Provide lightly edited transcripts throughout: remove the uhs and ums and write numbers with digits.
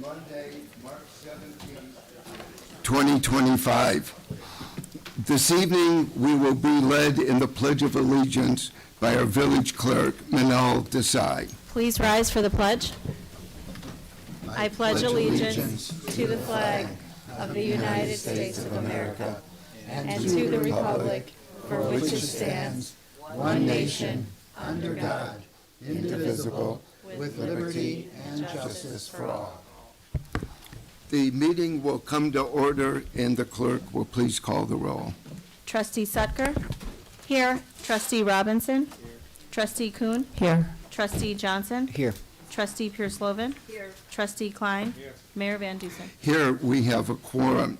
Monday, March 17th, 2025. This evening, we will be led in the Pledge of Allegiance by our village clerk, Manal Desai. Please rise for the pledge. I pledge allegiance to the flag of the United States of America and to the republic for which it stands, one nation, under God, indivisible, with liberty and justice for all. The meeting will come to order, and the clerk will please call the roll. Trustee Sutker? Here. Trustee Robinson? Here. Trustee Kuhn? Here. Trustee Johnson? Here. Trustee Pierce-Lovan? Here. Trustee Klein? Here. Mayor Van Dusen? Here we have a quorum.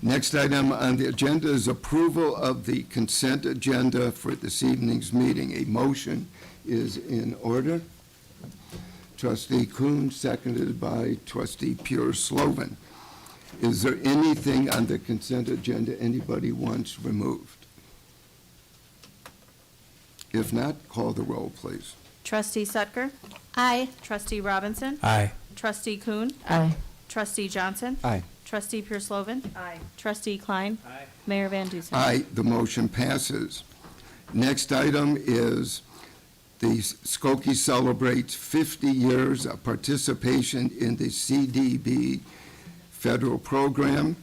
Next item on the agenda is approval of the consent agenda for this evening's meeting. A motion is in order. Trustee Kuhn, seconded by Trustee Pierce-Lovan. Is there anything on the consent agenda anybody wants removed? If not, call the roll, please. Trustee Sutker? Aye. Trustee Robinson? Aye. Trustee Kuhn? Aye. Trustee Johnson? Aye. Trustee Pierce-Lovan? Aye. Trustee Klein? Aye. Mayor Van Dusen? Aye, the motion passes. Next item is the Skokie celebrates 50 years of participation in the CDBG federal program.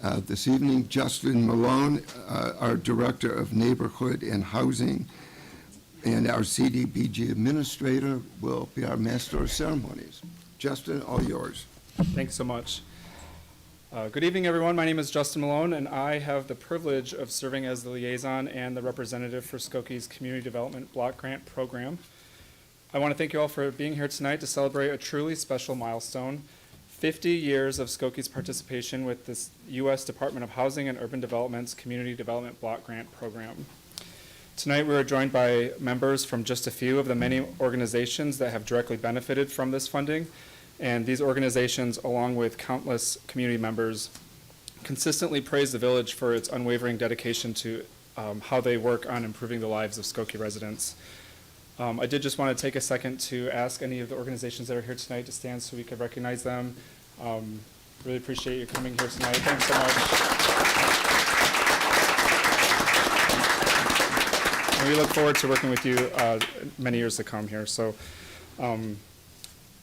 This evening, Justin Malone, our Director of Neighborhood and Housing, and our CDBG Administrator will be our Master of Ceremonies. Justin, all yours. Thanks so much. Good evening, everyone. My name is Justin Malone, and I have the privilege of serving as the liaison and the representative for Skokie's Community Development Block Grant Program. I want to thank you all for being here tonight to celebrate a truly special milestone, 50 years of Skokie's participation with this U.S. Department of Housing and Urban Development's Community Development Block Grant Program. Tonight, we are joined by members from just a few of the many organizations that have directly benefited from this funding. And these organizations, along with countless community members, consistently praise the village for its unwavering dedication to how they work on improving the lives of Skokie residents. I did just want to take a second to ask any of the organizations that are here tonight to stand so we could recognize them. Really appreciate you coming here tonight. Thanks so much. And we look forward to working with you many years to come here. So.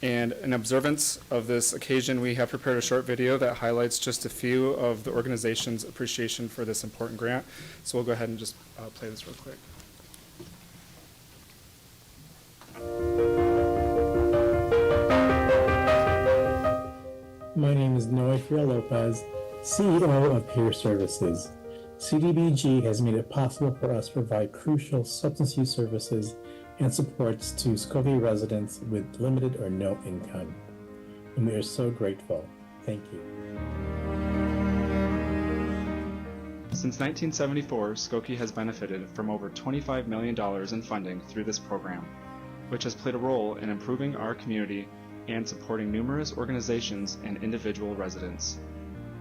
And in observance of this occasion, we have prepared a short video that highlights just a few of the organization's appreciation for this important grant. So we'll go ahead and just play this real quick. My name is Noe Friel Lopez, CEO of Peer Services. CDBG has made it possible for us to provide crucial substance use services and supports to Skokie residents with limited or no income. And we are so grateful. Thank you. Since 1974, Skokie has benefited from over $25 million in funding through this program, which has played a role in improving our community and supporting numerous organizations and individual residents.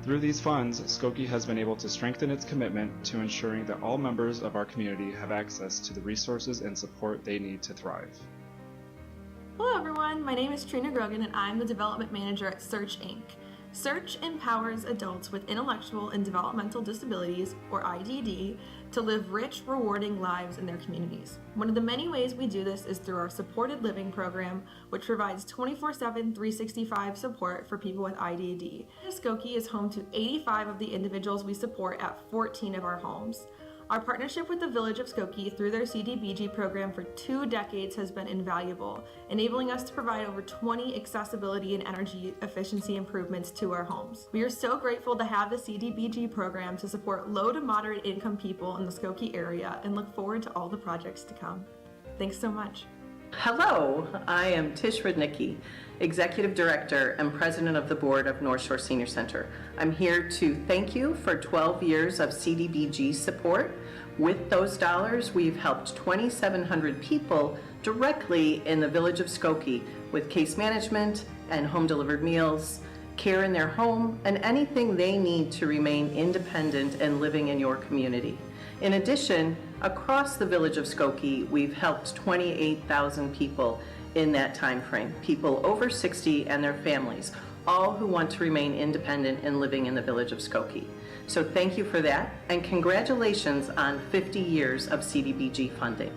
Through these funds, Skokie has been able to strengthen its commitment to ensuring that all members of our community have access to the resources and support they need to thrive. Hello everyone, my name is Trina Grogan and I'm the Development Manager at Search Inc. Search empowers adults with intellectual and developmental disabilities, or IDD, to live rich, rewarding lives in their communities. One of the many ways we do this is through our supported living program, which provides 24/7, 365 support for people with IDD. Skokie is home to 85 of the individuals we support at 14 of our homes. Our partnership with the Village of Skokie through their CDBG program for 2 decades has been invaluable, enabling us to provide over 20 accessibility and energy efficiency improvements to our homes. We are so grateful to have the CDBG program to support low to moderate income people in the Skokie area and look forward to all the projects to come. Thanks so much. Hello, I am Tish Rudnicki, Executive Director and President of the Board of North Shore Senior Center. I'm here to thank you for 12 years of CDBG support. With those dollars, we've helped 2,700 people directly in the Village of Skokie with case management and home delivered meals, care in their home, and anything they need to remain independent and living in your community. In addition, across the Village of Skokie, we've helped 28,000 people in that time frame, people over 60 and their families, all who want to remain independent and living in the village of Skokie. So thank you for that, and congratulations on 50 years of CDBG funding.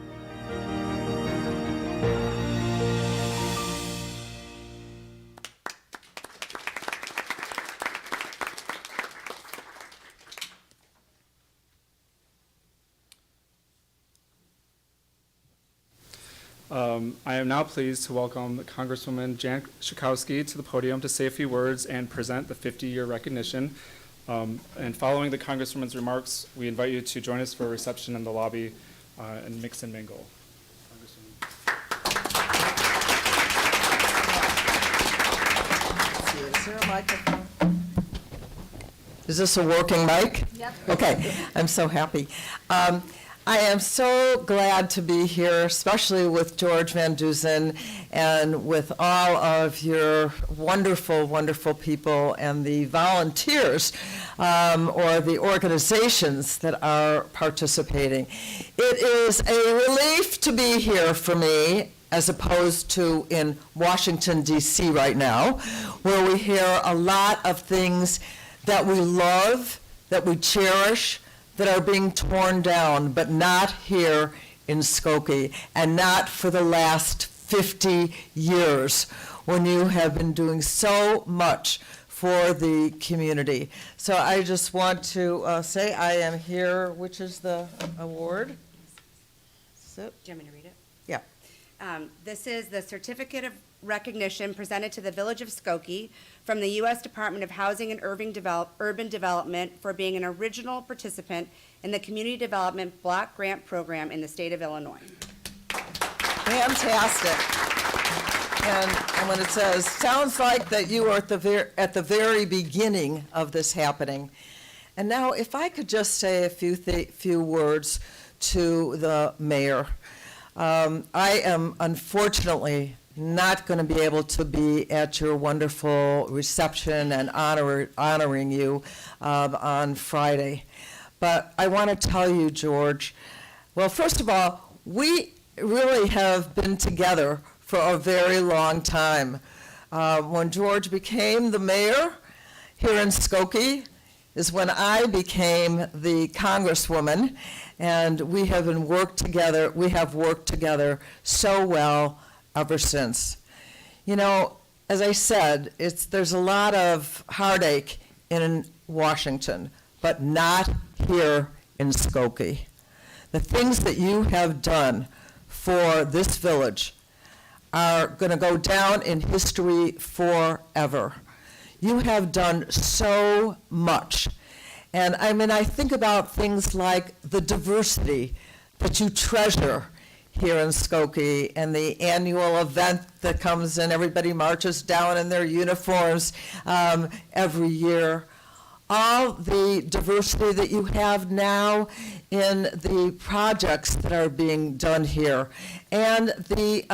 I am now pleased to welcome Congresswoman Jan Schakowsky to the podium to say a few words and present the 50-year recognition. And following the Congresswoman's remarks, we invite you to join us for a reception in the lobby and mix and mingle. Is there a microphone? Is this a working mic? Yep. Okay, I'm so happy. I am so glad to be here, especially with George Van Dusen and with all of your wonderful, wonderful people and the volunteers or the organizations that are participating. It is a relief to be here for me, as opposed to in Washington, D.C. right now, where we hear a lot of things that we love, that we cherish, that are being torn down, but not here in Skokie, and not for the last 50 years, when you have been doing so much for the community. So I just want to say I am here, which is the award? So, Do you want me to read it? yeah. This is the certificate of recognition presented to the Village of Skokie from the U.S. Department of Housing and Urban Development for being an original participant in the Community Development Block Grant Program in the state of Illinois. Fantastic. And when it says, sounds like that you are at the very beginning of this happening. And now, if I could just say a few words to the mayor. I am unfortunately not going to be able to be at your wonderful reception and honoring you on Friday. But I want to tell you, George, well, first of all, we really have been together for a very long time. When George became the mayor here in Skokie is when I became the congresswoman, and we have worked together so well ever since. You know, as I said, there's a lot of heartache in Washington, but not here in Skokie. The things that you have done for this village are going to go down in history forever. You have done so much. And I mean, I think about things like the diversity that you treasure here in Skokie, and the annual event that comes in, everybody marches down in their uniforms every year. All the diversity that you have now in the projects that are being done here, and the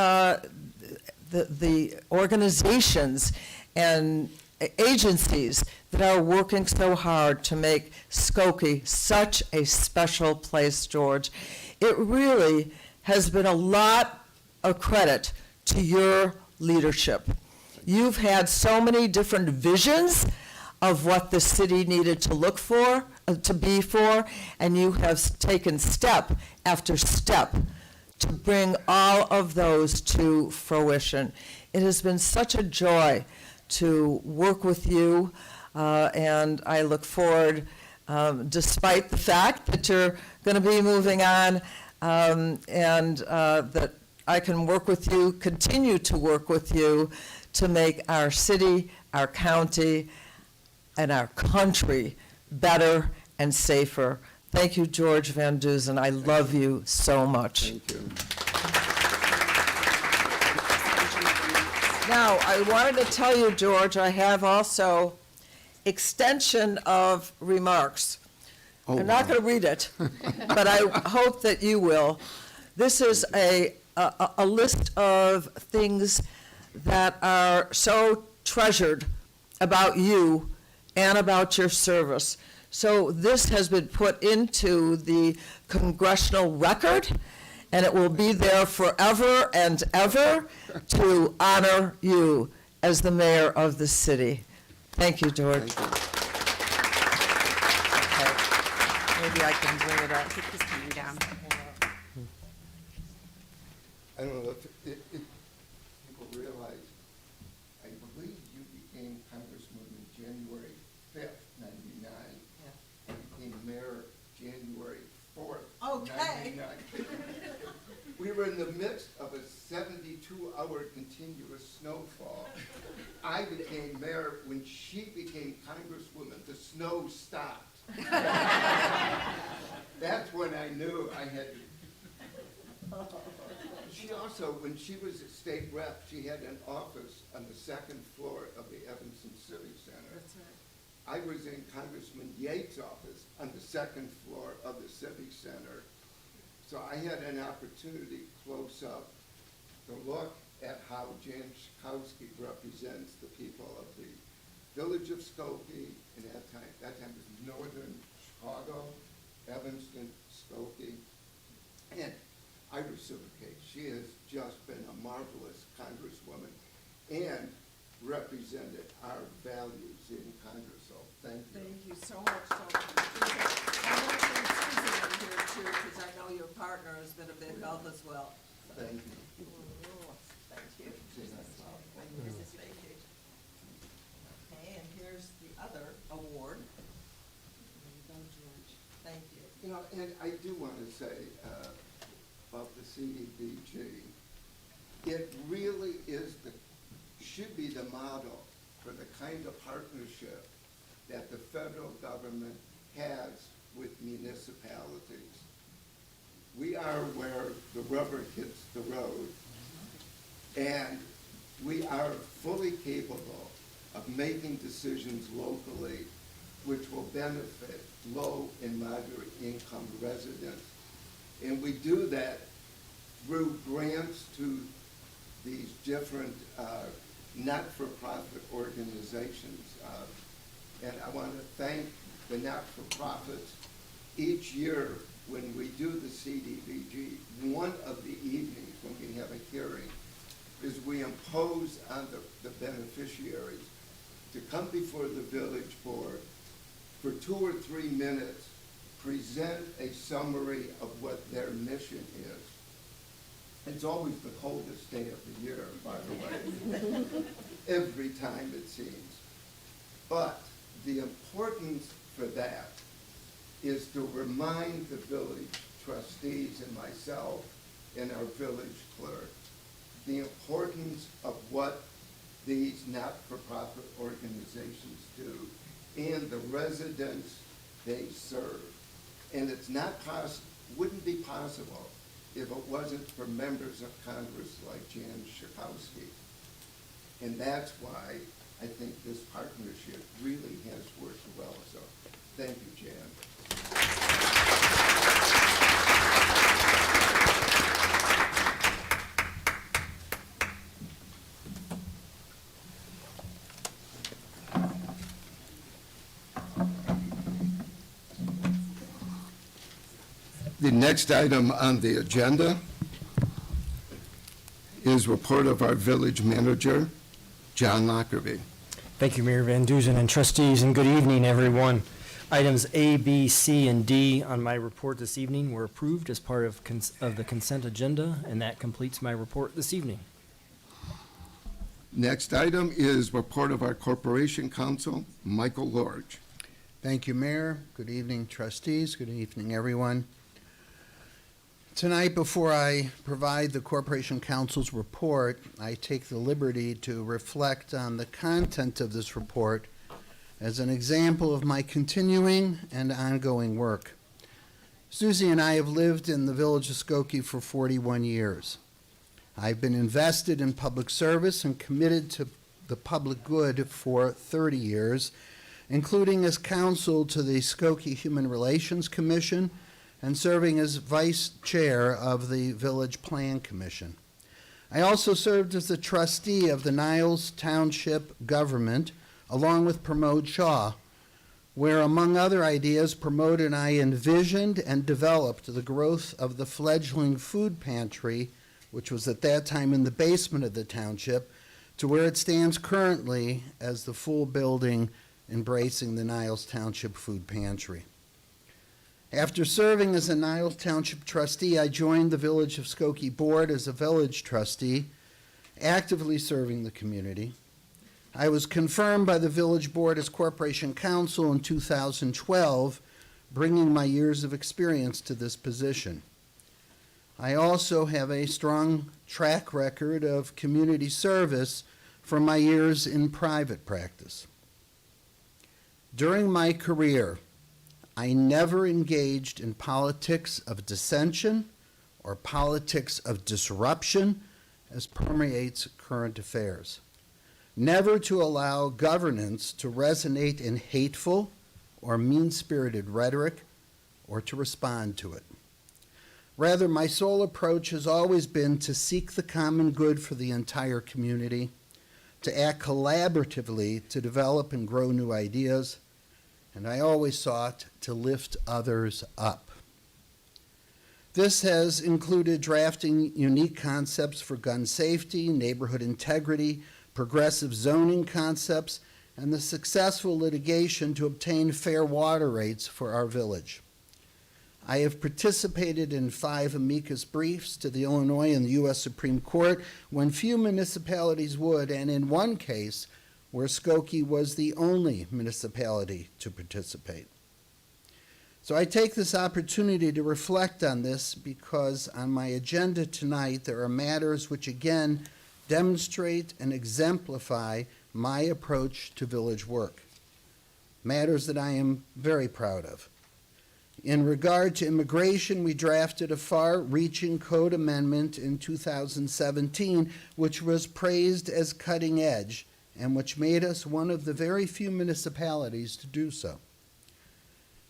organizations and agencies that are working so hard to make Skokie such a special place, George. It really has been a lot of credit to your leadership. You've had so many different visions of what the city needed to look for, to be for, and you have taken step after step to bring all of those to fruition. It has been such a joy to work with you, and I look forward, despite the fact that you're going to be moving on, and that I can work with you, continue to work with you to make our city, our county, and our country better and safer. Thank you, George Van Dusen. I love you so much. Thank you. Now, I wanted to tell you, George, I have also extension of remarks. Oh, I'm not wow. going to read it, but I hope that you will. This is a list of things that are so treasured about you and about your service. So this has been put into the congressional record, and it will be there forever and ever to honor you as the mayor of the city. Thank you, George. Thank you. Okay. Maybe I can bring it up. Keep his cane down. I don't know if people realize, I believe you became Congresswoman January 5th, 99. And became mayor January 4th, Okay. 99. We were in the midst of a 72-hour continuous snowfall. I became mayor when she became Congresswoman. The snow stopped. That's when I knew I had to. She also, when she was a state rep, she had an office on the second floor of the Evanston Civic Center. That's right. I was in Congressman Yates' office on the second floor of the Civic Center. So I had an opportunity close up to look at how Jan Schakowsky represents the people of the village of Skokie, and that time it was northern Chicago, Evanston, Skokie, and I reciprocate. She has just been a marvelous congresswoman and represented our values in Congress, so thank you. Thank you so much. I want to bring Susan in here too, because I know your partner has been a big help as well. Thank you. Thank you. Okay, and here's the other award. Thank you. You know, and I do want to say about the CDBG, it really is should be the model for the kind of partnership that the federal government has with municipalities. We are where the rubber hits the road, and we are fully capable of making decisions locally which will benefit low and moderate income residents. And we do that through grants to these different not-for-profit organizations. And I want to thank the not-for-profits. Each year when we do the CDBG, one of the evenings when we have a hearing is we impose on the beneficiaries to come before the village board for 2 or 3 minutes, present a summary of what their mission is. It's always the coldest day of the year, by the way, every time it seems. But the importance for that is to remind the village trustees and myself and our village clerk the importance of what these not-for-profit organizations do and the residents they serve. And it's not wouldn't be possible if it wasn't for members of Congress like Jan Schakowsky. And that's why I think this partnership really has worked well. So thank you, Jan. The next item on the agenda is report of our village manager, John Lockerbie. Thank you, Mayor Van Duzen and trustees, and good evening, everyone. Items A, B, C, and D on my report this evening were approved as part of the consent agenda, and that completes my report this evening. Next item is report of our corporation counsel, Michael Lorge. Thank you, Mayor. Good evening, trustees. Good evening, everyone. Tonight, before I provide the Corporation Council's report, I take the liberty to reflect on the content of this report as an example of my continuing and ongoing work. Susie and I have lived in the village of Skokie for 41 years. I've been invested in public service and committed to the public good for 30 years, including as counsel to the Skokie Human Relations Commission and serving as vice chair of the Village Plan Commission. I also served as the trustee of the Niles Township government, along with Pramod Shaw, where, among other ideas, Pramod and I envisioned and developed the growth of the fledgling food pantry, which was at that time in the basement of the township, to where it stands currently as the full building embracing the Niles Township Food Pantry. After serving as a Niles Township trustee, I joined the Village of Skokie Board as a village trustee, actively serving the community. I was confirmed by the Village Board as Corporation Counsel in 2012, bringing my years of experience to this position. I also have a strong track record of community service from my years in private practice. During my career, I never engaged in politics of dissension or politics of disruption as permeates current affairs. Never to allow governance to resonate in hateful or mean-spirited rhetoric or to respond to it. Rather, my sole approach has always been to seek the common good for the entire community, to act collaboratively to develop and grow new ideas, and I always sought to lift others up. This has included drafting unique concepts for gun safety, neighborhood integrity, progressive zoning concepts, and the successful litigation to obtain fair water rates for our village. I have participated in 5 amicus briefs to the Illinois and the U.S. Supreme Court when few municipalities would, and in one case where Skokie was the only municipality to participate. So I take this opportunity to reflect on this because on my agenda tonight there are matters which again demonstrate and exemplify my approach to village work, matters that I am very proud of. In regard to immigration, we drafted a far-reaching code amendment in 2017, which was praised as cutting edge and which made us one of the very few municipalities to do so.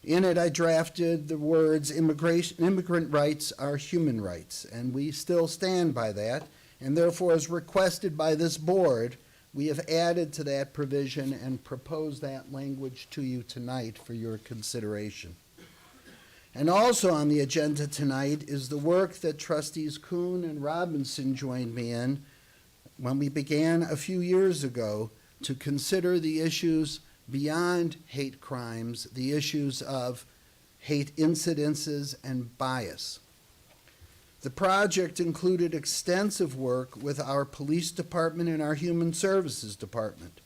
In it, I drafted the words, immigrant rights are human rights, and we still stand by that, and therefore, as requested by this board, we have added to that provision and proposed that language to you tonight for your consideration. And also on the agenda tonight is the work that trustees Kuhn and Robinson joined me in when we began a few years ago to consider the issues beyond hate crimes, the issues of hate incidences and bias. The project included extensive work with our police department and our human services department.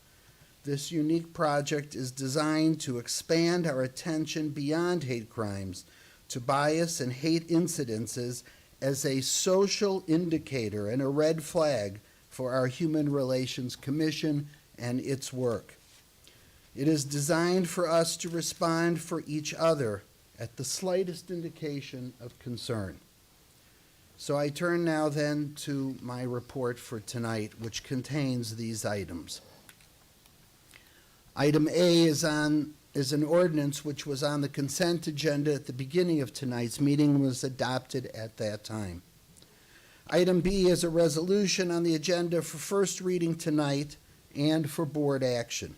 This unique project is designed to expand our attention beyond hate crimes to bias and hate incidences as a social indicator and a red flag for our Human Relations Commission and its work. It is designed for us to respond for each other at the slightest indication of concern. So I turn now then to my report for tonight, which contains these items. Item A is an ordinance which was on the consent agenda at the beginning of tonight's meeting and was adopted at that time. Item B is a resolution on the agenda for first reading tonight and for board action.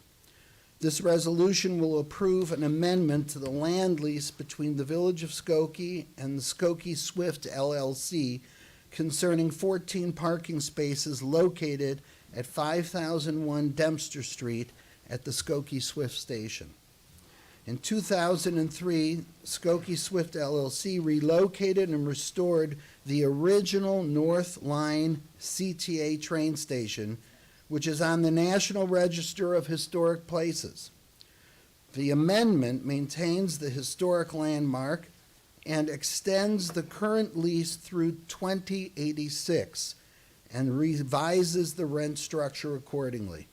This resolution will approve an amendment to the land lease between the Village of Skokie and the Skokie Swift LLC concerning 14 parking spaces located at 5001 Dempster Street at the Skokie Swift Station. In 2003, Skokie Swift LLC relocated and restored the original North Line CTA train station, which is on the National Register of Historic Places. The amendment maintains the historic landmark and extends the current lease through 2086 and revises the rent structure accordingly.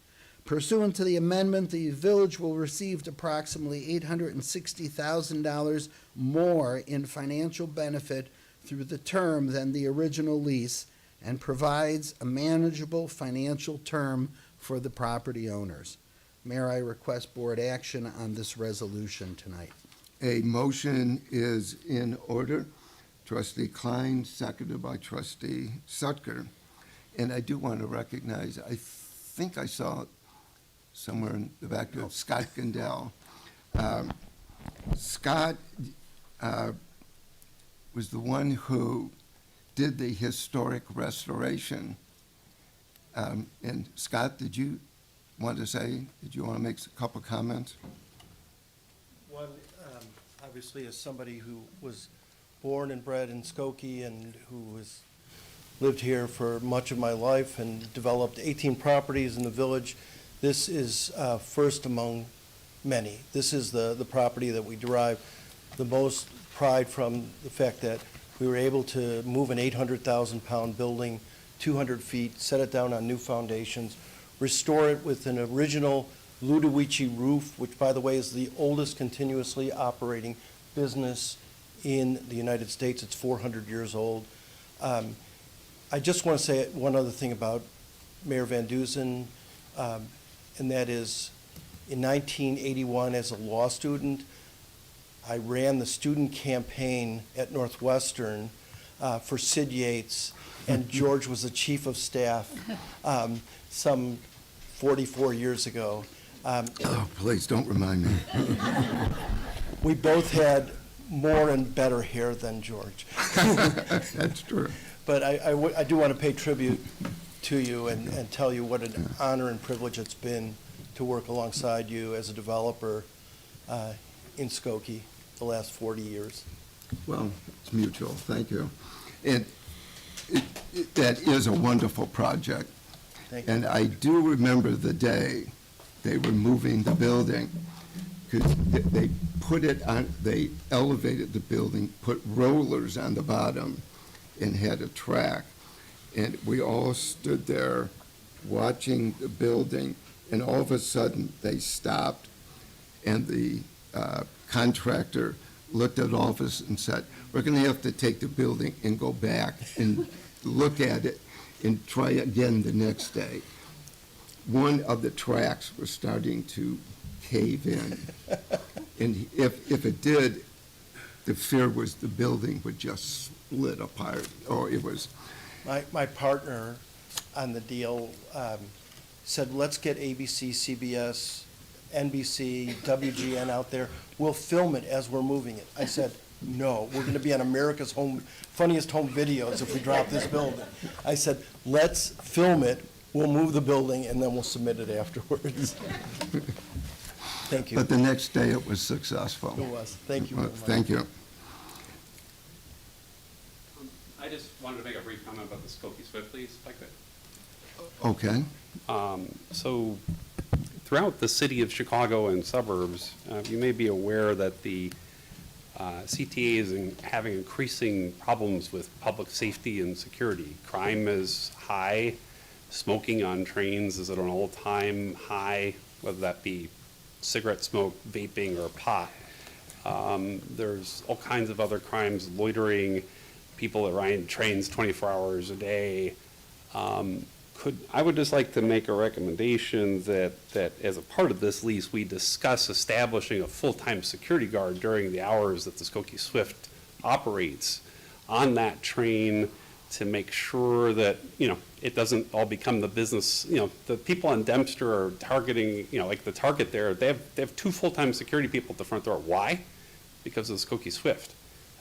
Pursuant to the amendment, the village will receive approximately $860,000 more in financial benefit through the term than the original lease and provides a manageable financial term for the property owners. Mayor, I request board action on this resolution tonight. A motion is in order. Trustee Klein, seconded by Trustee Sutker. And I do want to recognize, I think I saw somewhere in the back of Scott Gandell. Scott was the one who did the historic restoration And Scott, did you want to make a couple comments? One, obviously, as somebody who was born and bred in Skokie and who has lived here for much of my life and developed 18 properties in the village, this is first among many. This is the property that we derive the most pride from, the fact that we were able to move an 800,000-pound building 200 feet, set it down on new foundations, restore it with an original Ludovici roof, which, by the way, is the oldest continuously operating business in the United States. It's 400 years old. I just want to say one other thing about Mayor Van Dusen, and that is, in 1981, as a law student, I ran the student campaign at Northwestern for Sid Yates, and George was the chief of staff some 44 years ago. Oh, please, don't remind me. We both had more and better hair than George. That's true. But I do want to pay tribute to you and tell you what an honor and privilege it's been to work alongside you as a developer in Skokie the last 40 years. Well, it's mutual. Thank you. And that is a wonderful project. Thank you. And I do remember the day they were moving the building, because they put it on, they elevated the building, put rollers on the bottom, and had a track. And we all stood there watching the building, and all of a sudden, they stopped, and the contractor looked at all of us and said, "We're going to have to take the building and go back and look at it and try again the next day." One of the tracks was starting to cave in. And if it did, the fear was the building would just split apart, or it was. My partner on the deal said, let's get ABC, CBS, NBC, WGN out there. We'll film it as we're moving it. I said, no, we're going to be on America's Funniest Home Videos if we drop this building. I said, let's film it, we'll move the building, and then we'll submit it afterwards. Thank you. But the next day, it was successful. It was. Thank you very much. Thank you. I just wanted to make a brief comment about the Skokie Swift lease, if I could. Okay. So throughout the city of Chicago and suburbs, you may be aware that the CTA is having increasing problems with public safety and security. Crime is high. Smoking on trains is at an all-time high, whether that be cigarette smoke, vaping, or pot. There's all kinds of other crimes, loitering, people that ride trains 24 hours a day. I would just like to make a recommendation that as a part of this lease, we discuss establishing a full-time security guard during the hours that the Skokie Swift operates on that train to make sure that, it doesn't all become the business, the people on Dempster are targeting, like the Target there, they have 2 full-time security people at the front door. Why? Because of the Skokie Swift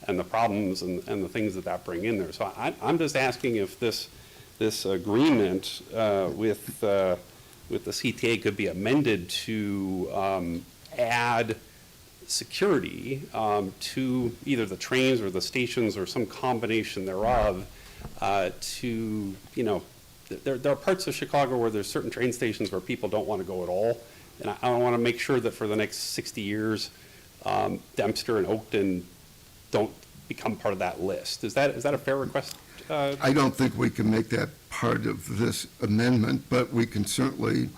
and the problems and the things that bring in there. So I'm just asking if this agreement with the CTA could be amended to add security to either the trains or the stations or some combination thereof to, there are parts of Chicago where there's certain train stations where people don't want to go at all. And I want to make sure that for the next 60 years, Dempster and Oakton don't become part of that list. Is that a fair request? I don't think we can make that part of this amendment, but we can certainly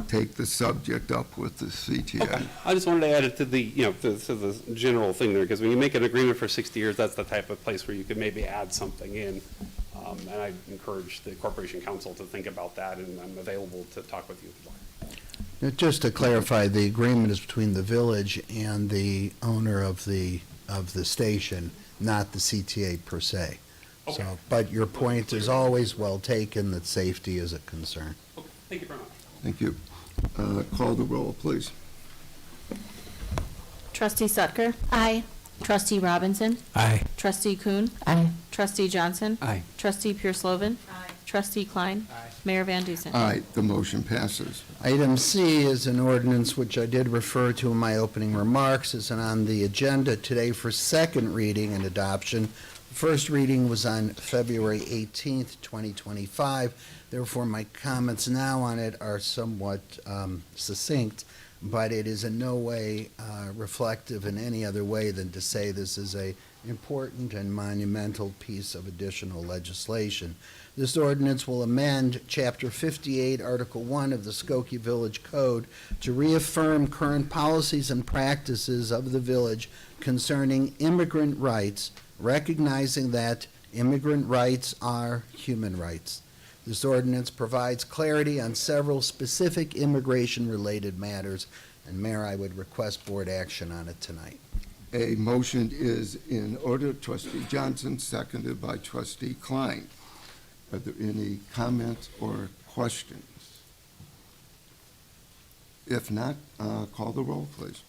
take the subject up with the CTA. Okay. I just wanted to add it to the, to the general thing there, because when you make an agreement for 60 years, that's the type of place where you could maybe add something in. And I encourage the Corporation Council to think about that, and I'm available to talk with you if you'd like. Just to clarify, the agreement is between the village and the owner of the station, not the CTA per se. Okay. So, but your point is always well taken, that safety is a concern. Okay, thank you very much. Thank you. Call the roll, please. Trustee Sutker? Aye. Trustee Robinson? Aye. Trustee Kuhn? Aye. Trustee Johnson? Aye. Trustee Pure Slovan? Aye. Trustee Klein? Aye. Mayor Van Dusen. Aye, the motion passes. Item C is an ordinance which I did refer to in my opening remarks, is on the agenda today for second reading and adoption. The first reading was on February 18th, 2025. Therefore, my comments now on it are somewhat succinct, but it is in no way reflective in any other way than to say this is a important and monumental piece of additional legislation. This ordinance will amend Chapter 58, Article 1 of the Skokie Village Code to reaffirm current policies and practices of the village concerning immigrant rights, recognizing that immigrant rights are human rights. This ordinance provides clarity on several specific immigration-related matters, and Mayor, I would request board action on it tonight. A motion is in order. Trustee Johnson, seconded by Trustee Klein. Are there any comments or questions? If not, call the roll, please.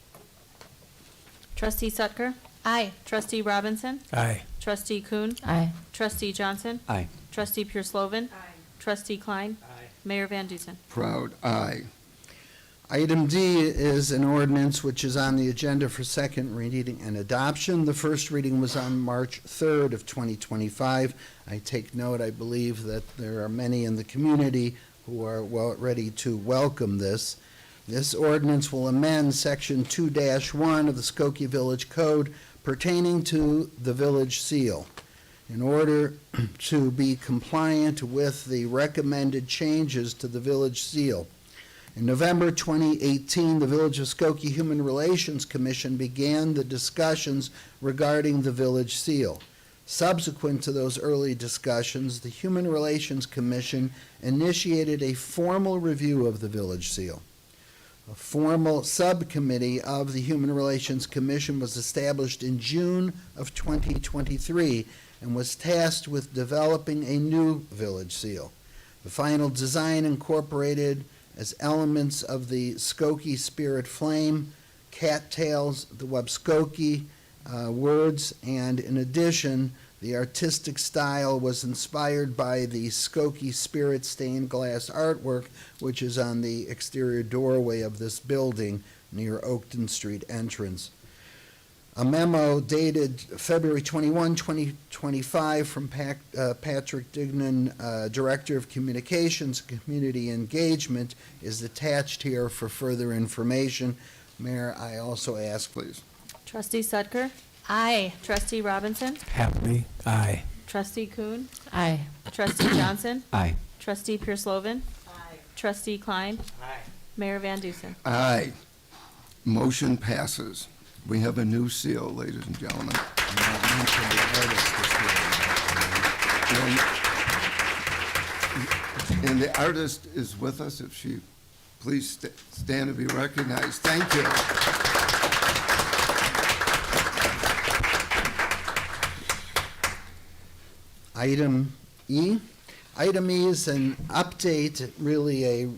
Trustee Sutker? Aye. Trustee Robinson? Aye. Trustee Kuhn? Aye. Trustee Johnson? Aye. Trustee Pure-Slovan? Aye. Trustee Klein? Aye. Mayor Van Dusen. Proud, aye. Item D is an ordinance which is on the agenda for second reading and adoption. The first reading was on March 3rd of 2025. I take note, I believe that there are many in the community who are ready to welcome this. This ordinance will amend Section 2-1 of the Skokie Village Code pertaining to the village seal in order to be compliant with the recommended changes to the village seal. In November 2018, the Village of Skokie Human Relations Commission began the discussions regarding the village seal. Subsequent to those early discussions, the Human Relations Commission initiated a formal review of the village seal. A formal subcommittee of the Human Relations Commission was established in June of 2023 and was tasked with developing a new village seal. The final design incorporated as elements of the Skokie Spirit Flame, cattails, the Webskokie words, and in addition, the artistic style was inspired by the Skokie Spirit stained glass artwork, which is on the exterior doorway of this building near Oakton Street entrance. A memo dated February 21, 2025 from Patrick Dignan, Director of Communications, Community Engagement, is attached here for further information. Mayor, I also ask, please. Trustee Sutker? Aye. Trustee Robinson? Happily, aye. Trustee Kuhn? Aye. Trustee Johnson? Aye. Trustee Pure-Slovan? Aye. Trustee Klein? Aye. Mayor Van Dusen. Aye. Motion passes. We have a new seal, ladies and gentlemen. And the artist is with us. If she please stand to be recognized. Thank you. Item E. Item E is an update, really a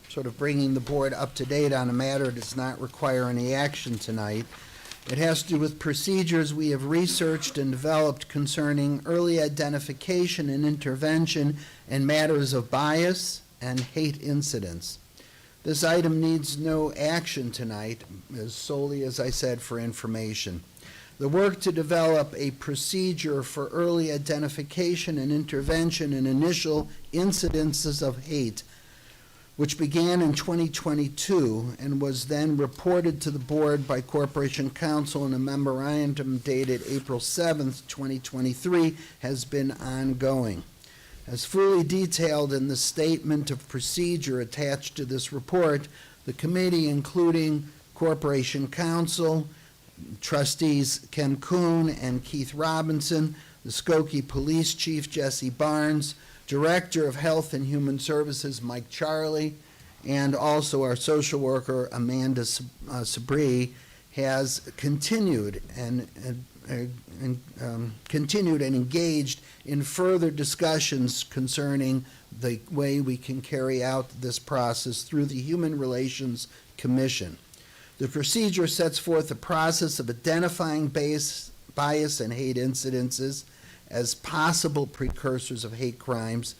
sort of bringing the board up to date on a matter that does not require any action tonight. It has to do with procedures we have researched and developed concerning early identification and intervention in matters of bias and hate incidents. This item needs no action tonight, is solely, as I said, for information. The work to develop a procedure for early identification and intervention in initial incidences of hate, which began in 2022 and was then reported to the board by Corporation Counsel in a memorandum dated April 7th, 2023, has been ongoing. As fully detailed in the statement of procedure attached to this report, the committee, including Corporation Counsel, Trustees Ken Kuhn and Keith Robinson, the Skokie Police Chief Jesse Barnes, Director of Health and Human Services Mike Charlie, and also our social worker Amanda Sabri, has continued and engaged in further discussions concerning the way we can carry out this process through the Human Relations Commission. The procedure sets forth a process of identifying bias and hate incidences as possible precursors of hate crimes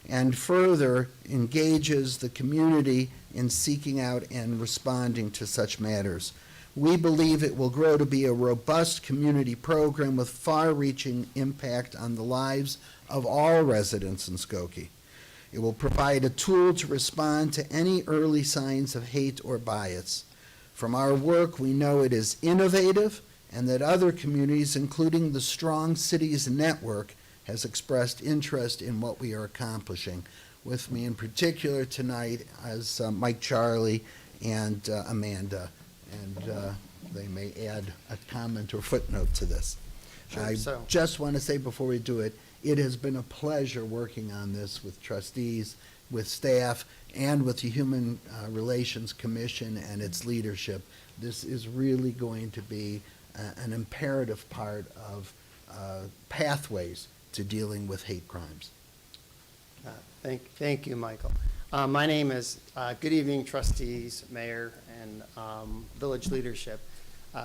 and further engages the community in seeking out and responding to such matters. We believe it will grow to be a robust community program with far-reaching impact on the lives of all residents in Skokie. It will provide a tool to respond to any early signs of hate or bias. From our work, we know it is innovative and that other communities, including the Strong Cities Network, has expressed interest in what we are accomplishing. With me in particular tonight as Mike Charlie and Amanda, and they may add a comment or footnote to this. I just want to say before we do it, it has been a pleasure working on this with trustees, with staff, and with the Human Relations Commission and its leadership. This is really going to be an imperative part of pathways to dealing with hate crimes. Thank you, Michael. My name is, good evening, trustees, mayor, and village leadership.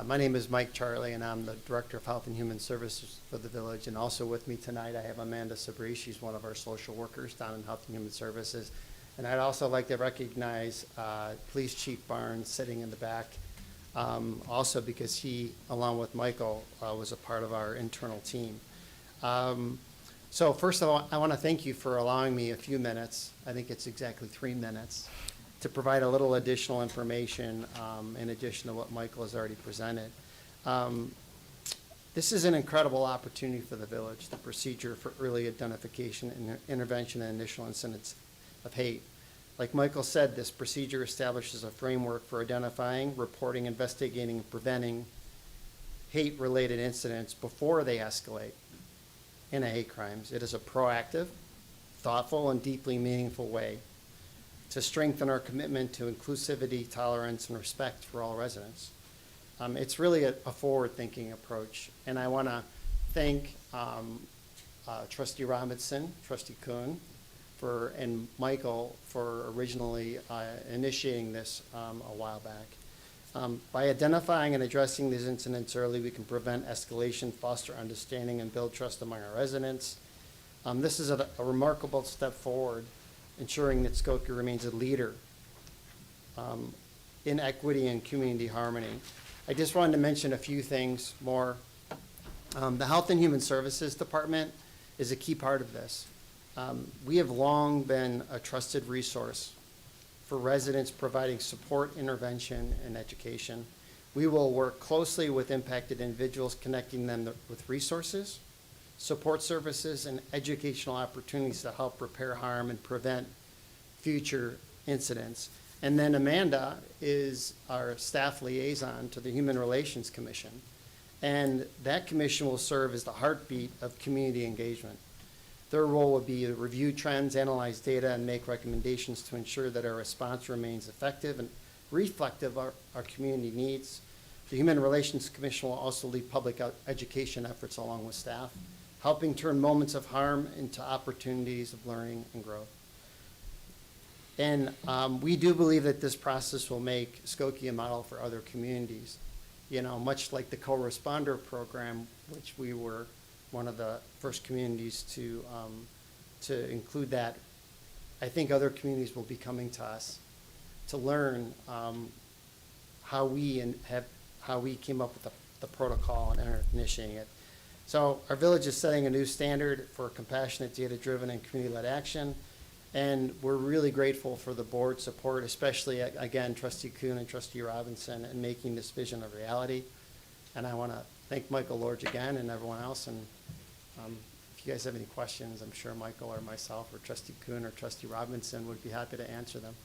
My name is Mike Charlie, and I'm the Director of Health and Human Services for the village. And also with me tonight, I have Amanda Sabri. She's one of our social workers down in Health and Human Services. And I'd also like to recognize Police Chief Barnes sitting in the back, also because he, along with Michael, was a part of our internal team. So first of all, I want to thank you for allowing me a few minutes. I think it's exactly 3 minutes to provide a little additional information in addition to what Michael has already presented. This is an incredible opportunity for the village, the procedure for early identification and intervention in initial incidents of hate. Like Michael said, this procedure establishes a framework for identifying, reporting, investigating, and preventing hate-related incidents before they escalate into hate crimes. It is a proactive, thoughtful, and deeply meaningful way to strengthen our commitment to inclusivity, tolerance, and respect for all residents. It's really a forward-thinking approach, and I want to thank Trustee Robinson, Trustee Kuhn, and Michael for originally initiating this a while back. By identifying and addressing these incidents early, we can prevent escalation, foster understanding, and build trust among our residents. This is a remarkable step forward, ensuring that Skokie remains a leader in equity and community harmony. I just wanted to mention a few things more. The Health and Human Services Department is a key part of this. We have long been a trusted resource for residents providing support, intervention, and education. We will work closely with impacted individuals, connecting them with resources, support services, and educational opportunities to help repair harm and prevent future incidents. And then Amanda is our staff liaison to the Human Relations Commission. And that commission will serve as the heartbeat of community engagement. Their role would be to review trends, analyze data, and make recommendations to ensure that our response remains effective and reflective of our community needs. The Human Relations Commission will also lead public education efforts along with staff, helping turn moments of harm into opportunities of learning and growth. And we do believe that this process will make Skokie a model for other communities. You know, much like the co-responder program, which we were one of the first communities to include that. I think other communities will be coming to us to learn how we came up with the protocol and are initiating it. So our village is setting a new standard for compassionate, data-driven, and community-led action. And we're really grateful for the board's support, especially, again, Trustee Kuhn and Trustee Robinson, in making this vision a reality. And I want to thank Michael Lorge again and everyone else. And if you guys have any questions, I'm sure Michael or myself or Trustee Kuhn or Trustee Robinson would be happy to answer them.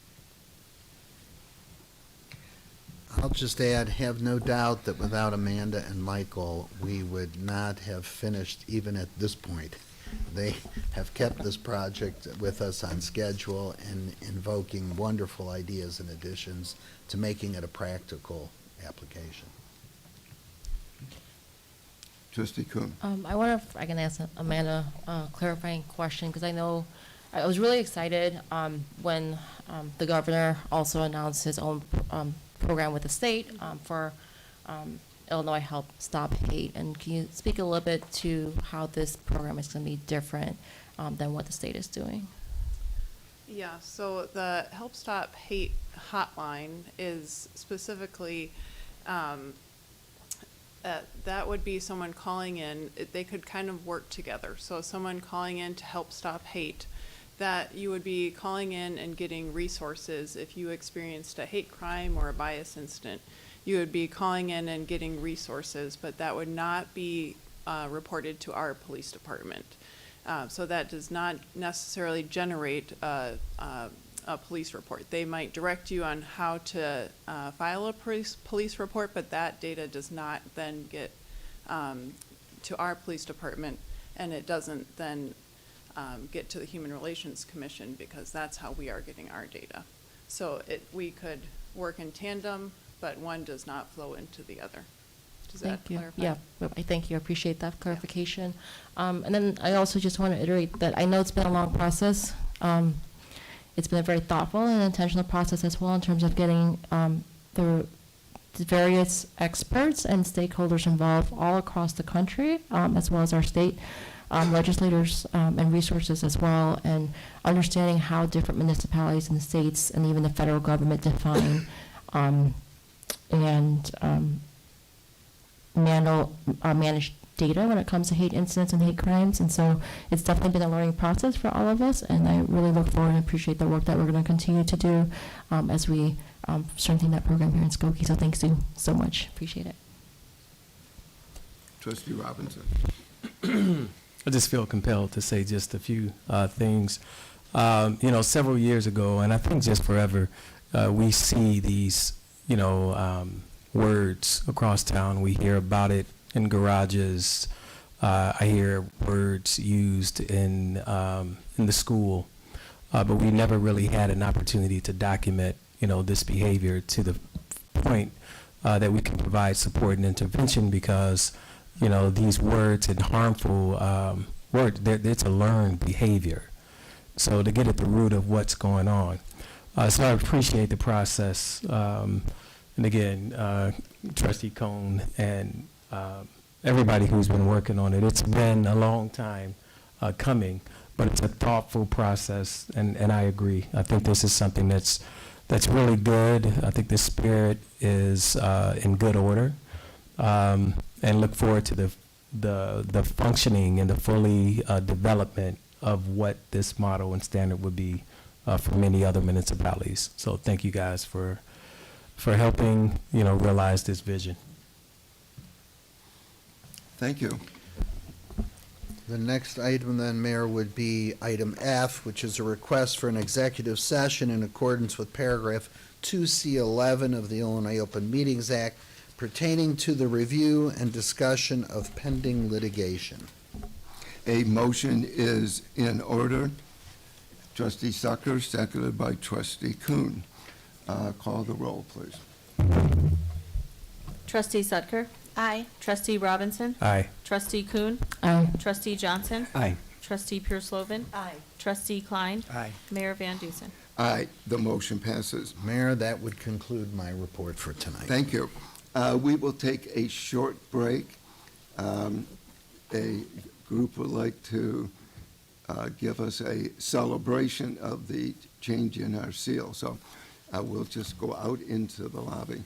I'll just add, have no doubt that without Amanda and Michael, we would not have finished even at this point. They have kept this project with us on schedule and invoking wonderful ideas and additions to making it a practical application. Trustee Kuhn. I wonder if I can ask Amanda a clarifying question, because I know I was really excited when the governor also announced his own program with the state for Illinois Help Stop Hate. And can you speak a little bit to how this program is going to be different than what the state is doing? Yeah, so the Help Stop Hate hotline is specifically, that would be someone calling in, they could kind of work together. So someone calling in to help stop hate, that you would be calling in and getting resources if you experienced a hate crime or a bias incident. You would be calling in and getting resources, but that would not be reported to our police department. So that does not necessarily generate a police report. They might direct you on how to file a police report, but that data does not then get to our police department, and it doesn't then get to the Human Relations Commission, because that's how we are getting our data. So we could work in tandem, but one does not flow into the other. Does that Thank you. clarify? Yeah, I thank you. I appreciate that clarification. And then I also just want to iterate that I know it's been a long process. It's been a very thoughtful and intentional process as well in terms of getting the various experts and stakeholders involved all across the country, as well as our state legislators and resources as well, and understanding how different municipalities and states and even the federal government define and manage data when it comes to hate incidents and hate crimes. And so it's definitely been a learning process for all of us, and I really look forward and appreciate the work that we're going to continue to do as we strengthen that program here in Skokie. So thanks you so much. Appreciate it. Trustee Robinson. I just feel compelled to say just a few things. Several years ago, and I think just forever, we see these, words across town. We hear about it in garages. I hear words used in the school, but we never really had an opportunity to document, this behavior to the point that we can provide support and intervention, because, these words and harmful words, it's a learned behavior. So to get at the root of what's going on. So I appreciate the process. And again, Trustee Cone and everybody who's been working on it. It's been a long time coming, but it's a thoughtful process, and I agree. I think this is something that's really good. I think the spirit is in good order, and look forward to the functioning and the fully development of what this model and standard would be for many other municipalities. So thank you guys for helping, realize this vision. Thank you. The next item then, Mayor, would be item F, which is a request for an executive session in accordance with paragraph 2C11 of the Illinois Open Meetings Act pertaining to the review and discussion of pending litigation. A motion is in order. Trustee Sucker, seconded by Trustee Kuhn. Call the roll, please. Trustee Sutker? Aye. Trustee Robinson? Aye. Trustee Kuhn? Aye. Trustee Johnson? Aye. Trustee Pure-Slovan? Aye. Trustee Klein? Aye. Mayor Van Dusen? Aye, the motion passes. Mayor, that would conclude my report for tonight. Thank you. We will take a short break. A group would like to give us a celebration of the change in our seal. So we'll just go out into the lobby.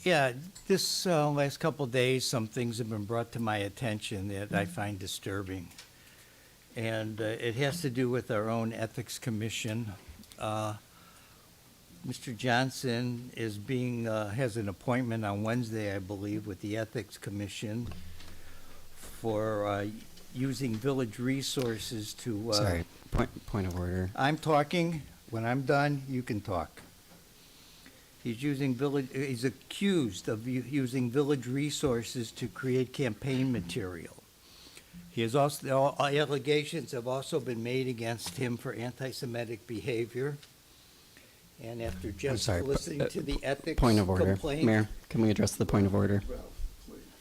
Yeah, this last couple of days, some things have been brought to my attention that I find disturbing. And it has to do with our own Ethics Commission. Mr. Johnson is has an appointment on Wednesday, I believe, with the Ethics Commission for using village resources to... Sorry, point of order. I'm talking. When I'm done, you can talk. He's accused of using village resources to create campaign material. He has also, allegations have also been made against him for anti-Semitic behavior. And after just sorry, listening to the ethics Point of order. complaint, Mayor, can we address the point of order?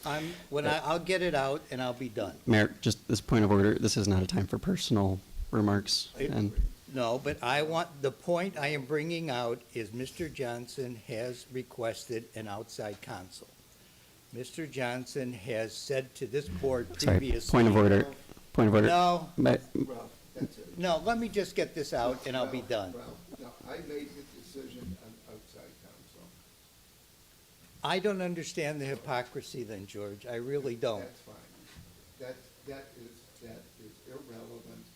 I'll get it out and I'll be done. Mayor, just this point of order, this is not a time for personal remarks. No, but the point I am bringing out is Mr. Johnson has requested an outside counsel. Mr. Johnson has said to this board Sorry, previously. point of order. Point of order. No. But, That's it. No, let me just get this out and I'll be done. No, I made the decision on outside counsel. I don't understand the hypocrisy then, George. I really don't. That's fine. That is irrelevant.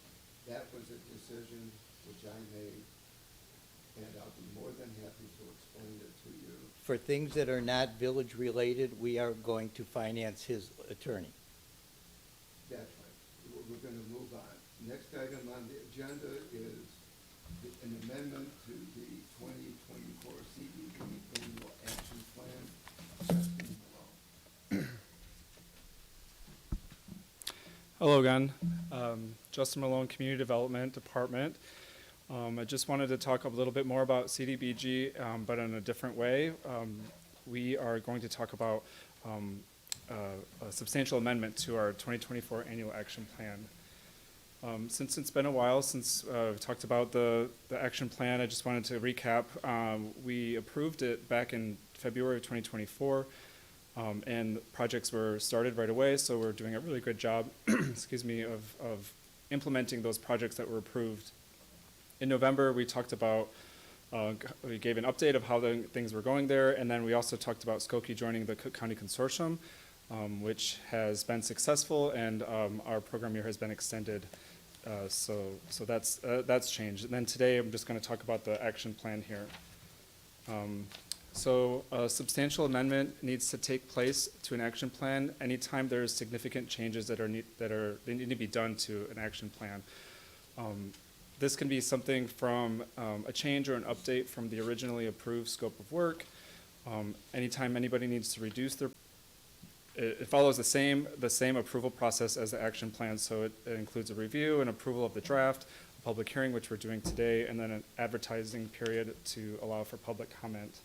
That was a decision which I made, and I'll be more than happy to explain it to you. For things that are not village-related, we are going to finance his attorney. That's right. We're going to move on. Next item on the agenda is an amendment to the 2024 CDBG Annual Action Plan. Justin Malone. Hello again. Justin Malone, Community Development Department. I just wanted to talk a little bit more about CDBG, but in a different way. We are going to talk about a substantial amendment to our 2024 Annual Action Plan. Since it's been a while since we've talked about the action plan, I just wanted to recap. We approved it back in February of 2024, and projects were started right away, so we're doing a really good job excuse me, of implementing those projects that were approved. In November, we talked about, we gave an update of how things were going there, and then we also talked about Skokie joining the Cook County Consortium, which has been successful, and our program year has been extended. So that's changed. And then today, I'm just going to talk about the action plan here. So a substantial amendment needs to take place to an action plan anytime there's significant changes that need to be done to an action plan. This can be something from a change or an update from the originally approved scope of work. Anytime anybody needs to reduce their, it follows the same approval process as the action plan. So it includes a review and approval of the draft, a public hearing, which we're doing today, and then an advertising period to allow for public comment.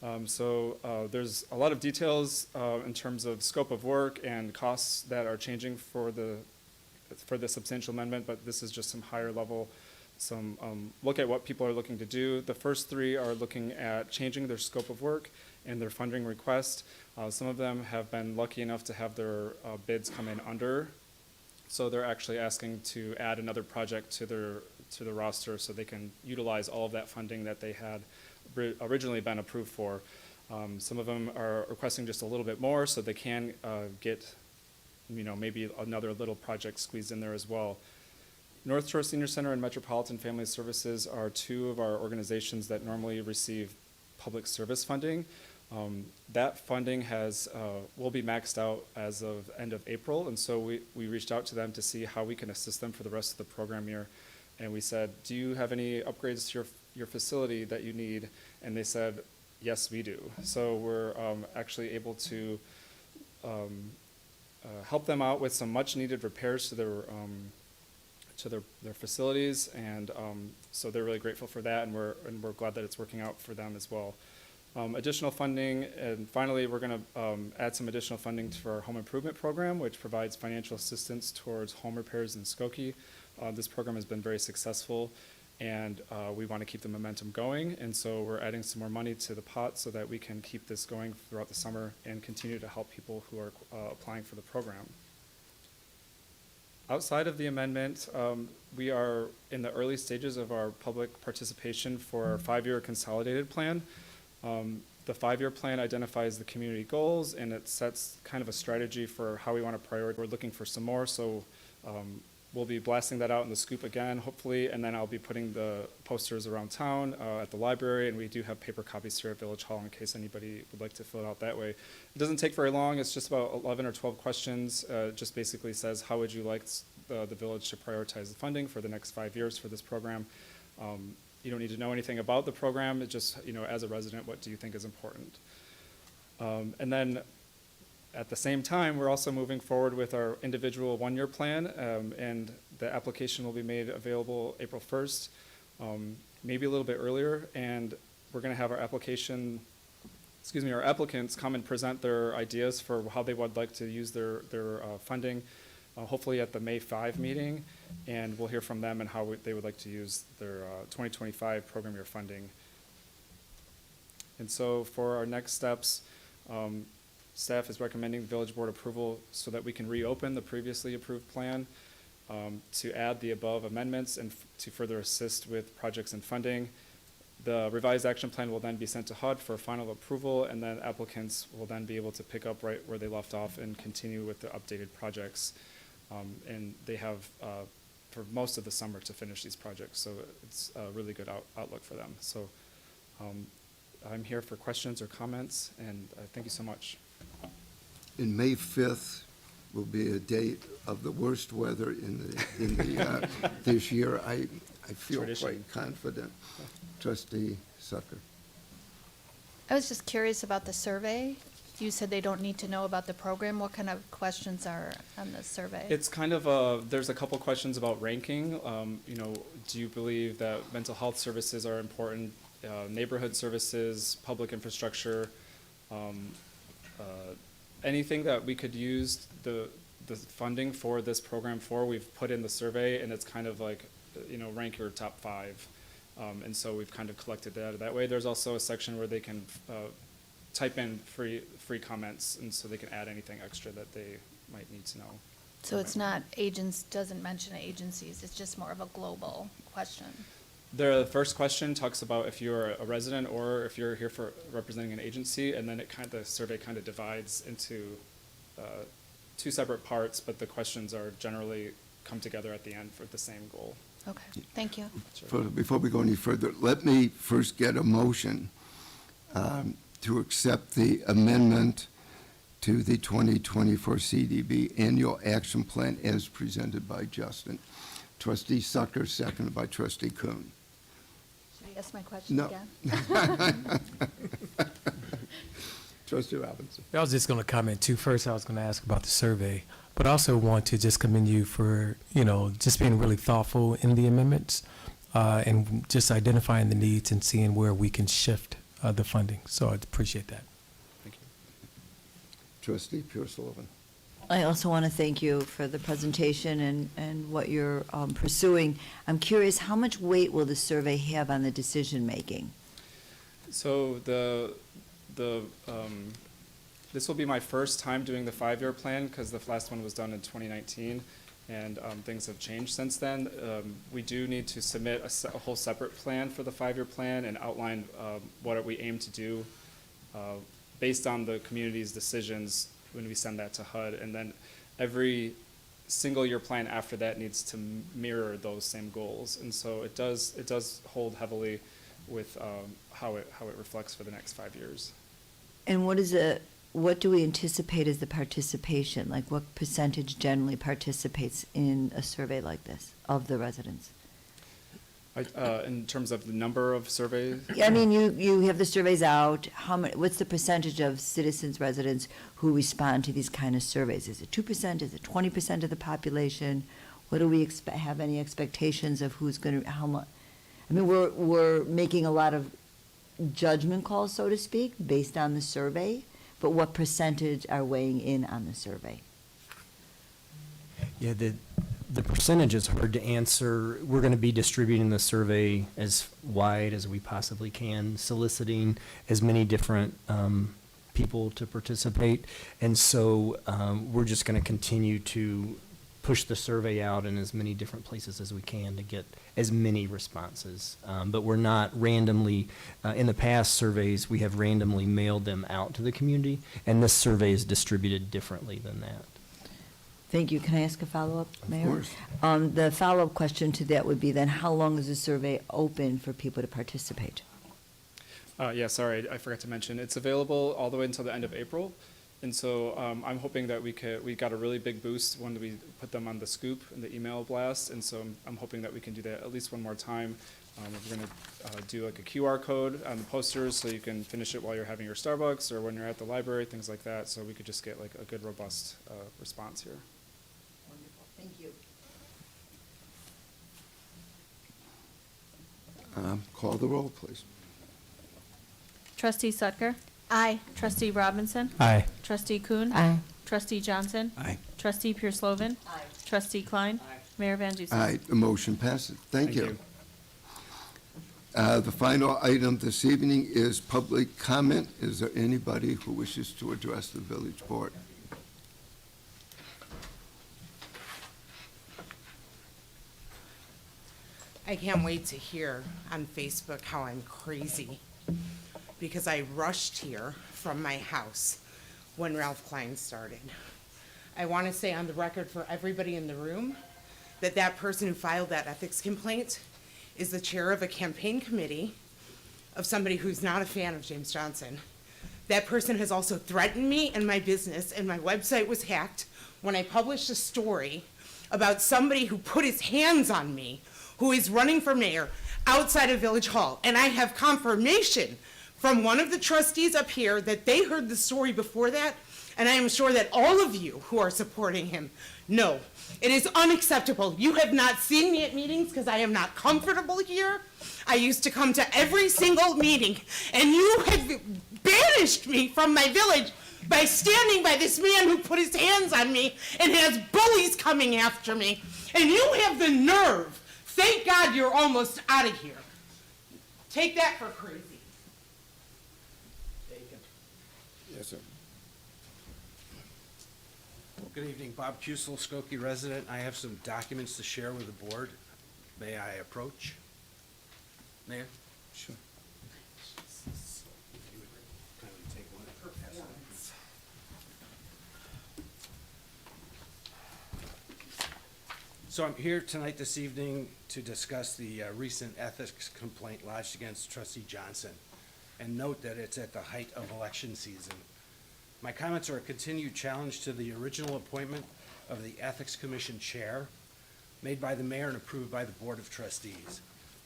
There's a lot of details in terms of scope of work and costs that are changing for the substantial amendment, but this is just some higher level, some look at what people are looking to do. The first three are looking at changing their scope of work and their funding request. Some of them have been lucky enough to have their bids come in under, so they're actually asking to add another project to the roster so they can utilize all of that funding that they had originally been approved for. Some of them are requesting just a little bit more so they can get maybe another little project squeezed in there as well. North Shore Senior Center and Metropolitan Family Services are two of our organizations that normally receive public service funding. That funding will be maxed out as of end of April, and so we reached out to them to see how we can assist them for the rest of the program year. And we said, do you have any upgrades to your facility that you need? And they said, yes, we do. So we're actually able to help them out with some much needed repairs to their facilities, and so they're really grateful for that, and we're glad that it's working out for them as well. Additional funding, and finally we're going to add some additional funding for our home improvement program, which provides financial assistance towards home repairs in Skokie. This program has been very successful, and we want to keep the momentum going, and so we're adding some more money to the pot so that we can keep this going throughout the summer and continue to help people who are applying for the program. Outside of the amendment, we are in the early stages of our public participation for our 5-year consolidated plan. The 5-year plan identifies the community goals, and it sets kind of a strategy for how we want to prioritize. We're looking for some more, so we'll be blasting that out in the scoop again, hopefully, and then I'll be putting the posters around town at the library, and we do have paper copies here at Village Hall in case anybody would like to fill it out that way. It doesn't take very long. It's just about 11 or 12 questions. It just basically says, how would you like the village to prioritize the funding for the next 5 years for this program? You don't need to know anything about the program. It just, as a resident, what do you think is important? And then at the same time, we're also moving forward with our individual 1-year plan, and the application will be made available April 1st, maybe a little bit earlier, and we're going to have our applicants come and present their ideas for how they would like to use their funding, hopefully at the May 5 meeting, and we'll hear from them and how they would like to use their 2025 program year funding. And so for our next steps, staff is recommending village board approval so that we can reopen the previously approved plan, to add the above amendments and to further assist with projects and funding. The revised action plan will then be sent to HUD for final approval, and then applicants will then be able to pick up right where they left off and continue with the updated projects. And they have for most of the summer to finish these projects, so it's a really good outlook for them. So I'm here for questions or comments, and thank you so much. And May 5th will be a date of the worst weather in the this year. I feel Tradition. quite confident. Trustee Sucker. I was just curious about the survey. You said they don't need to know about the program. What kind of questions are on the survey? It's kind of there's a couple questions about ranking. Do you believe that mental health services are important, neighborhood services, public infrastructure, anything that we could use the funding for this program for, we've put in the survey, and it's kind of like, rank your top 5. And so we've kind of collected that way. There's also a section where they can type in free comments, and so they can add anything extra that they might need to know. So it's not doesn't mention agencies, it's just more of a global question. The first question talks about if you're a resident or if you're here for representing an agency, and then the survey kind of divides into 2 separate parts, but the questions are generally come together at the end for the same goal. Okay, thank you. Before we go any further, let me first get a motion to accept the amendment to the 2024 CDB Annual Action Plan as presented by Justin. Trustee Sucker, seconded by Trustee Kuhn. Should I ask my question No. again? Trustee Robinson. I was just going to comment too. First, I was going to ask about the survey, but I also want to just commend you for, just being really thoughtful in the amendments and just identifying the needs and seeing where we can shift the funding. So I appreciate that. Thank you. Trustee Pure Sullivan. I also want to thank you for the presentation and what you're pursuing. I'm curious, how much weight will the survey have on the decision-making? So this will be my first time doing the 5-year plan, because the last one was done in 2019, and things have changed since then. We do need to submit a whole separate plan for the 5-year plan and outline what we aim to do based on the community's decisions when we send that to HUD, and then every single year plan after that needs to mirror those same goals, and so it does hold heavily with how it reflects for the next 5 years. And what do we anticipate as the participation? Like, what percentage generally participates in a survey like this of the residents? In terms of the number of surveys? I mean, you have the surveys out. What's the percentage of citizens, residents who respond to these kind of surveys? Is it 2%? Is it 20% of the population? What do we have any expectations of who's going to, how much? I mean, we're making a lot of judgment calls, so to speak, based on the survey, but what percentage are weighing in on the survey? Yeah, the percentage is hard to answer. We're going to be distributing the survey as wide as we possibly can, soliciting as many different people to participate. And so we're just going to continue to push the survey out in as many different places as we can to get as many responses. But we're not randomly, in the past surveys, we have randomly mailed them out to the community, and this survey is distributed differently than that. Thank you. Can I ask a follow-up, Mayor? course. The follow-up question to that would be then, how long is the survey open for people to participate? Yeah, sorry, I forgot to mention, it's available all the way until the end of April. And so I'm hoping that we got a really big boost when we put them on the scoop and the email blast. And so I'm hoping that we can do that at least one more time. We're going to do like a QR code on the posters so you can finish it while you're having your Starbucks or when you're at the library, things like that. So we could just get like a good, robust response here. Wonderful. Thank you. Call the roll, please. Trustee Sutker? Aye. Trustee Robinson? Aye. Trustee Kuhn? Aye. Trustee Johnson? Aye. Trustee Pure-Slovan? Aye. Trustee Klein? Mayor Van Dusen? Aye, the motion passes. Thank you. you. The final item this evening is public comment. Is there anybody who wishes to address the village board? I can't wait to hear on Facebook how I'm crazy because I rushed here from my house when Ralph Klein started. I want to say on the record for everybody in the room that that person who filed that ethics complaint is the chair of a campaign committee of somebody who's not a fan of James Johnson. That person has also threatened me and my business, and my website was hacked when I published a story about somebody who put his hands on me, who is running for mayor outside of Village Hall. And I have confirmation from one of the trustees up here that they heard the story before that, and I am sure that all of you who are supporting him know. It is unacceptable. You have not seen me at meetings because I am not comfortable here. I used to come to every single meeting, and you have banished me from my village by standing by this man who put his hands on me and has bullies coming after me. And you have the nerve. Thank God you're almost out of here. Take that for crazy. Yes, sir. Good evening, Bob Cusel, Skokie resident. I have some documents to share with the board. May I approach? Mayor? Sure. If you would kindly take one and pass it. So I'm here tonight this evening to discuss the recent ethics complaint lodged against Trustee Johnson, and note that it's at the height of election season. My comments are a continued challenge to the original appointment of the Ethics Commission Chair, made by the mayor and approved by the Board of Trustees.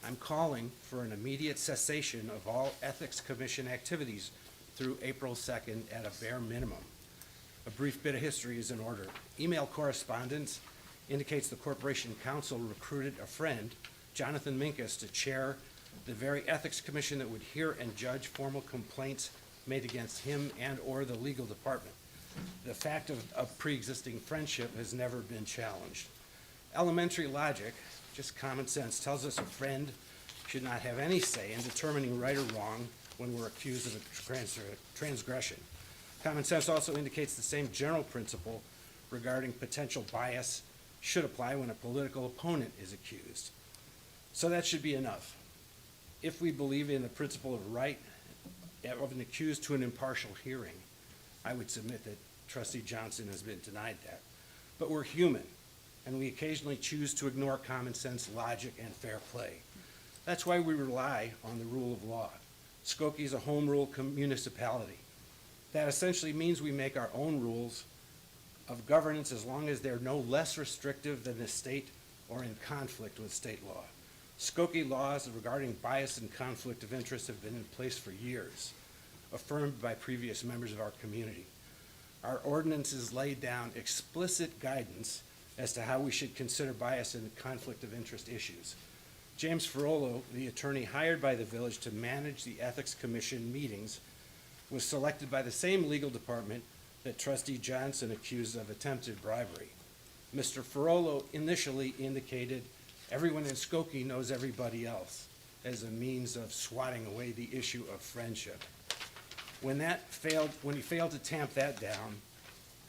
I'm calling for an immediate cessation of all Ethics Commission activities through April 2nd at a bare minimum. A brief bit of history is in order. Email correspondence indicates the Corporation Council recruited a friend, Jonathan Minkus, to chair the very Ethics Commission that would hear and judge formal complaints made against him and or the legal department. The fact of pre-existing friendship has never been challenged. Elementary logic, just common sense, tells us a friend should not have any say in determining right or wrong when we're accused of a transgression. Common sense also indicates the same general principle regarding potential bias should apply when a political opponent is accused. So that should be enough. If we believe in the principle of right of an accused to an impartial hearing, I would submit that Trustee Johnson has been denied that. But we're human, and we occasionally choose to ignore common sense, logic, and fair play. That's why we rely on the rule of law. Skokie is a home rule municipality. That essentially means we make our own rules of governance as long as they're no less restrictive than the state or in conflict with state law. Skokie laws regarding bias and conflict of interest have been in place for years, affirmed by previous members of our community. Our ordinances lay down explicit guidance as to how we should consider bias and conflict of interest issues. James Ferrolo, the attorney hired by the village to manage the Ethics Commission meetings, was selected by the same legal department that Trustee Johnson accused of attempted bribery. Mr. Ferrolo initially indicated everyone in Skokie knows everybody else as a means of swatting away the issue of friendship. When he failed to tamp that down,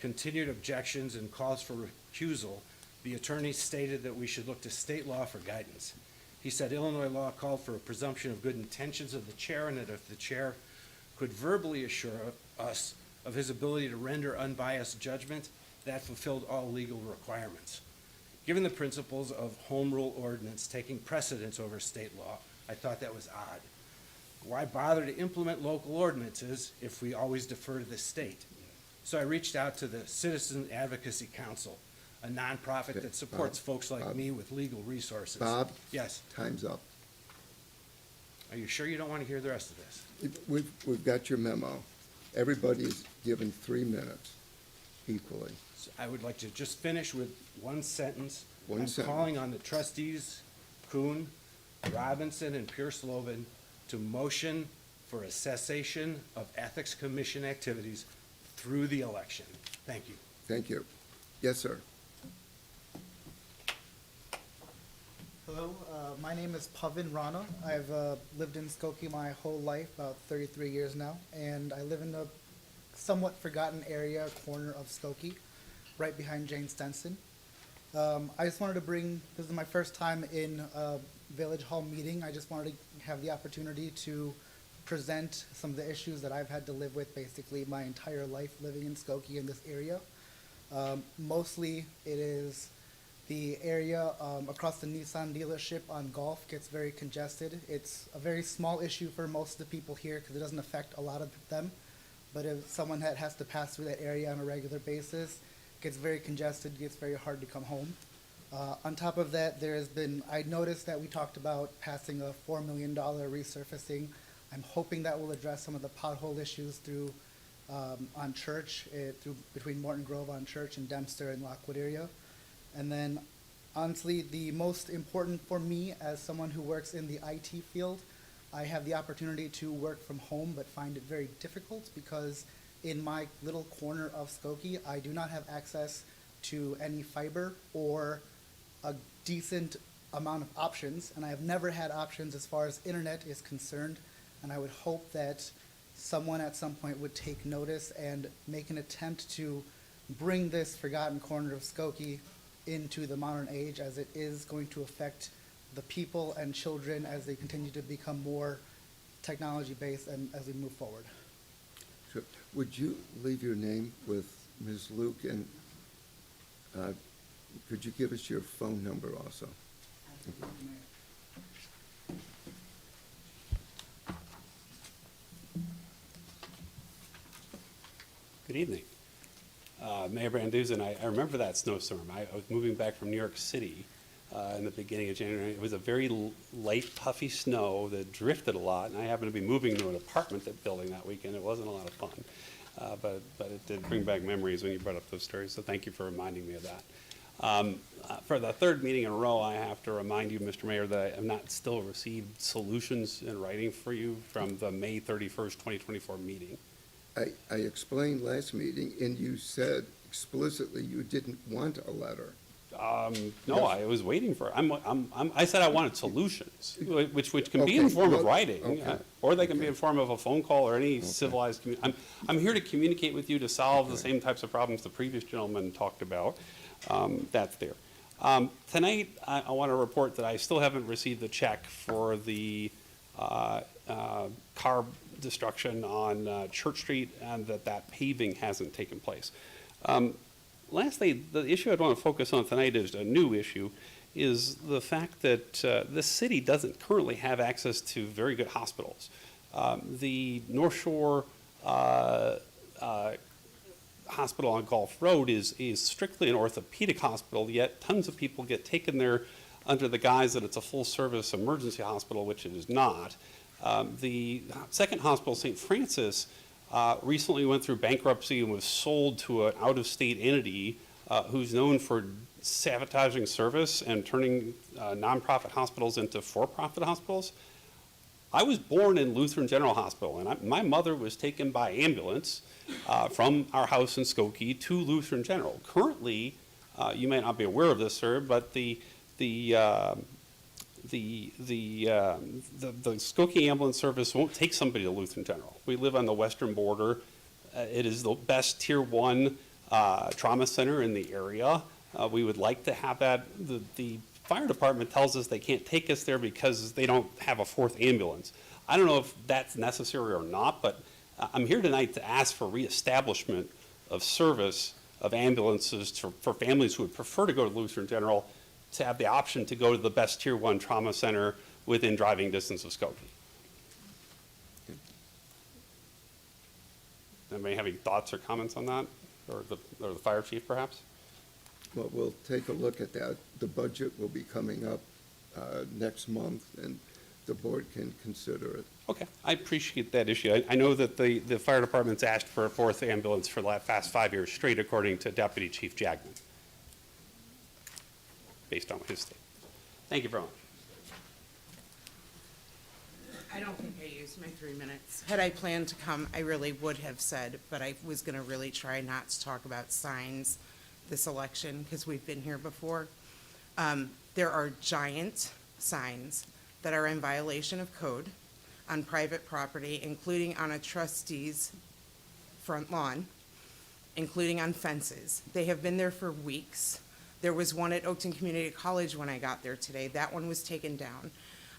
continued objections and calls for recusal the attorney stated that we should look to state law for guidance. He said Illinois law called for a presumption of good intentions of the chair, and that if the chair could verbally assure us of his ability to render unbiased judgment, that fulfilled all legal requirements. Given the principles of home rule ordinance taking precedence over state law, I thought that was odd. Why bother to implement local ordinances if we always defer to the state? So I reached out to the Citizen Advocacy Council, a nonprofit Okay, that supports Bob, folks like Bob. me with legal resources. Bob? Yes. Time's up. Are you sure you don't want to hear the rest of this? We've got your memo. Everybody's given 3 minutes equally. So I would like to just finish with one sentence. One I'm sentence. calling on the trustees, Kuhn, Robinson, and Pierce-Lovan, to motion for a cessation of Ethics Commission activities through the election. Thank you. Thank you. Yes, sir. Hello, my name is Pavin Rana. I've lived in Skokie my whole life, about 33 years now, and I live in a somewhat forgotten area, corner of Skokie, right behind Jane Stenson. I just wanted to this is my first time in a Village Hall meeting. I just wanted to have the opportunity to present some of the issues that I've had to live with basically my entire life living in Skokie in this area. Mostly it is the area across the Nissan dealership on Gulf gets very congested. It's a very small issue for most of the people here because it doesn't affect a lot of them. But if someone has to pass through that area on a regular basis, it gets very congested, gets very hard to come home. On top of that, I noticed that we talked about passing a $4 million resurfacing. I'm hoping that will address some of the pothole issues through on Church, between Morton Grove on Church and Dempster and Lockwood area. And then, honestly, the most important for me as someone who works in the IT field, I have the opportunity to work from home, but find it very difficult because in my little corner of Skokie, I do not have access to any fiber or a decent amount of options, and I have never had options as far as internet is concerned, and I would hope that someone at some point would take notice and make an attempt to bring this forgotten corner of Skokie into the modern age, as it is going to affect the people and children as they continue to become more technology-based and as we move forward. Sure. Would you leave your name with Ms. Luke, and could you give us your phone number also? Good evening. Mayor Brandusen, I remember that snowstorm. I was moving back from New York City in the beginning of January. It was a very light, puffy snow that drifted a lot, and I happened to be moving to an apartment building that weekend. It wasn't a lot of fun, but it did bring back memories when you brought up those stories, so thank you for reminding me of that. For the third meeting in a row, I have to remind you, Mr. Mayor, that I have not still received solutions in writing for you from the May 31st, 2024 meeting. I explained last meeting, and you said explicitly you didn't want a letter. No, I was waiting for, I said I wanted solutions, which can be in Okay, the form of well, writing, okay. or they can be in form of a phone call or any civilized, I'm here to communicate with you to solve the same types of problems the previous gentleman talked about. That's there. Tonight, I want to report that I still haven't received the check for the car destruction on Church Street, and that paving hasn't taken place. Lastly, the issue I'd want to focus on tonight is a new issue, is the fact that this city doesn't currently have access to very good hospitals. The North Shore hospital on Gulf Road is strictly an orthopedic hospital, yet tons of people get taken there under the guise that it's a full-service emergency hospital, which it is not. The second hospital, St. Francis, recently went through bankruptcy and was sold to an out-of-state entity who's known for sabotaging service and turning nonprofit hospitals into for-profit hospitals. I was born in Lutheran General Hospital, and my mother was taken by ambulance from our house in Skokie to Lutheran General. Currently, you may not be aware of this, sir, but the Skokie ambulance service won't take somebody to Lutheran General. We live on the western border. It is the best tier 1 trauma center in the area. We would like to have that. The fire department tells us they can't take us there because they don't have a fourth ambulance. I don't know if that's necessary or not, but I'm here tonight to ask for reestablishment of service of ambulances for families who would prefer to go to Lutheran General, to have the option to go to the best Tier 1 trauma center within driving distance of Skokie. Anybody have any thoughts or comments on that? Or the fire chief, perhaps? Well, we'll take a look at that. The budget will be coming up next month, and the board can consider it. Okay, I appreciate that issue. I know that the fire department's asked for a fourth ambulance for the past 5 years straight, according to Deputy Chief Jagman, based on his statement. Thank you very much. I don't think I used my 3 minutes. Had I planned to come, I really would have said, but I was gonna really try not to talk about signs this election, because we've been here before. There are giant signs that are in violation of code on private property, including on a trustee's front lawn, including on fences. They have been there for weeks. There was one at Oakton Community College when I got there today. That one was taken down.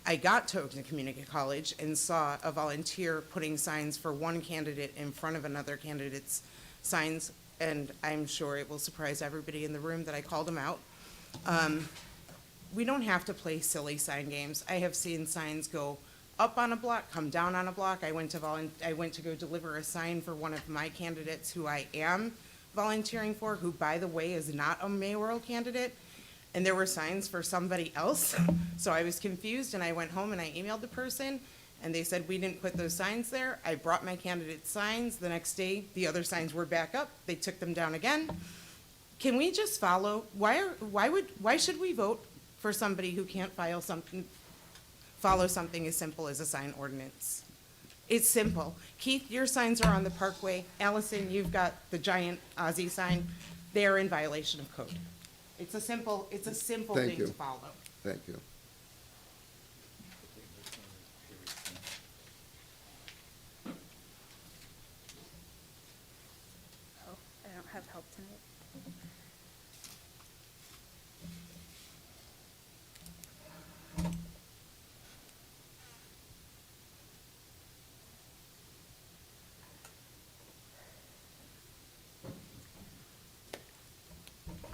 I got to Oakton Community College and saw a volunteer putting signs for one candidate in front of another candidate's signs, and I'm sure it will surprise everybody in the room that I called him out. We don't have to play silly sign games. I have seen signs go up on a block, come down on a block. I went to go deliver a sign for one of my candidates who I am volunteering for, who, by the way, is not a mayoral candidate, and there were signs for somebody else. So I was confused, and I went home and I emailed the person, and they said, we didn't put those signs there. I brought my candidate's signs. The next day, the other signs were back up. They took them down again. Can we just follow? Why should we vote for somebody who can't follow something as simple as a sign ordinance? It's simple. Keith, your signs are on the Parkway. Allison, you've got the giant Aussie sign. They are in violation of code. It's a simple Thank thing you. to follow. Thank you. Oh, I don't have help tonight.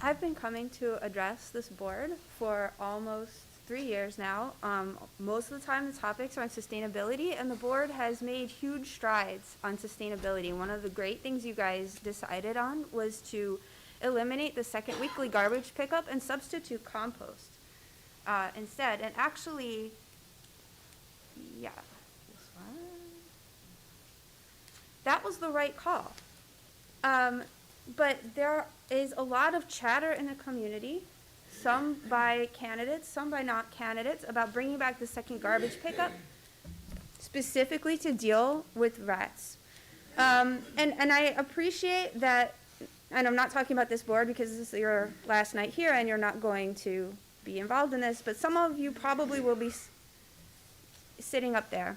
I've been coming to address this board for almost 3 years now. Most of the time, the topics are on sustainability, and the board has made huge strides on sustainability. One of the great things you guys decided on was to eliminate the second weekly garbage pickup and substitute compost instead. And actually, yeah, this one. That was the right call. But there is a lot of chatter in the community, some by candidates, some by not candidates, about bringing back the second garbage pickup, specifically to deal with rats. And I appreciate that, and I'm not talking about this board because this is your last night here and you're not going to be involved in this, but some of you probably will be sitting up there.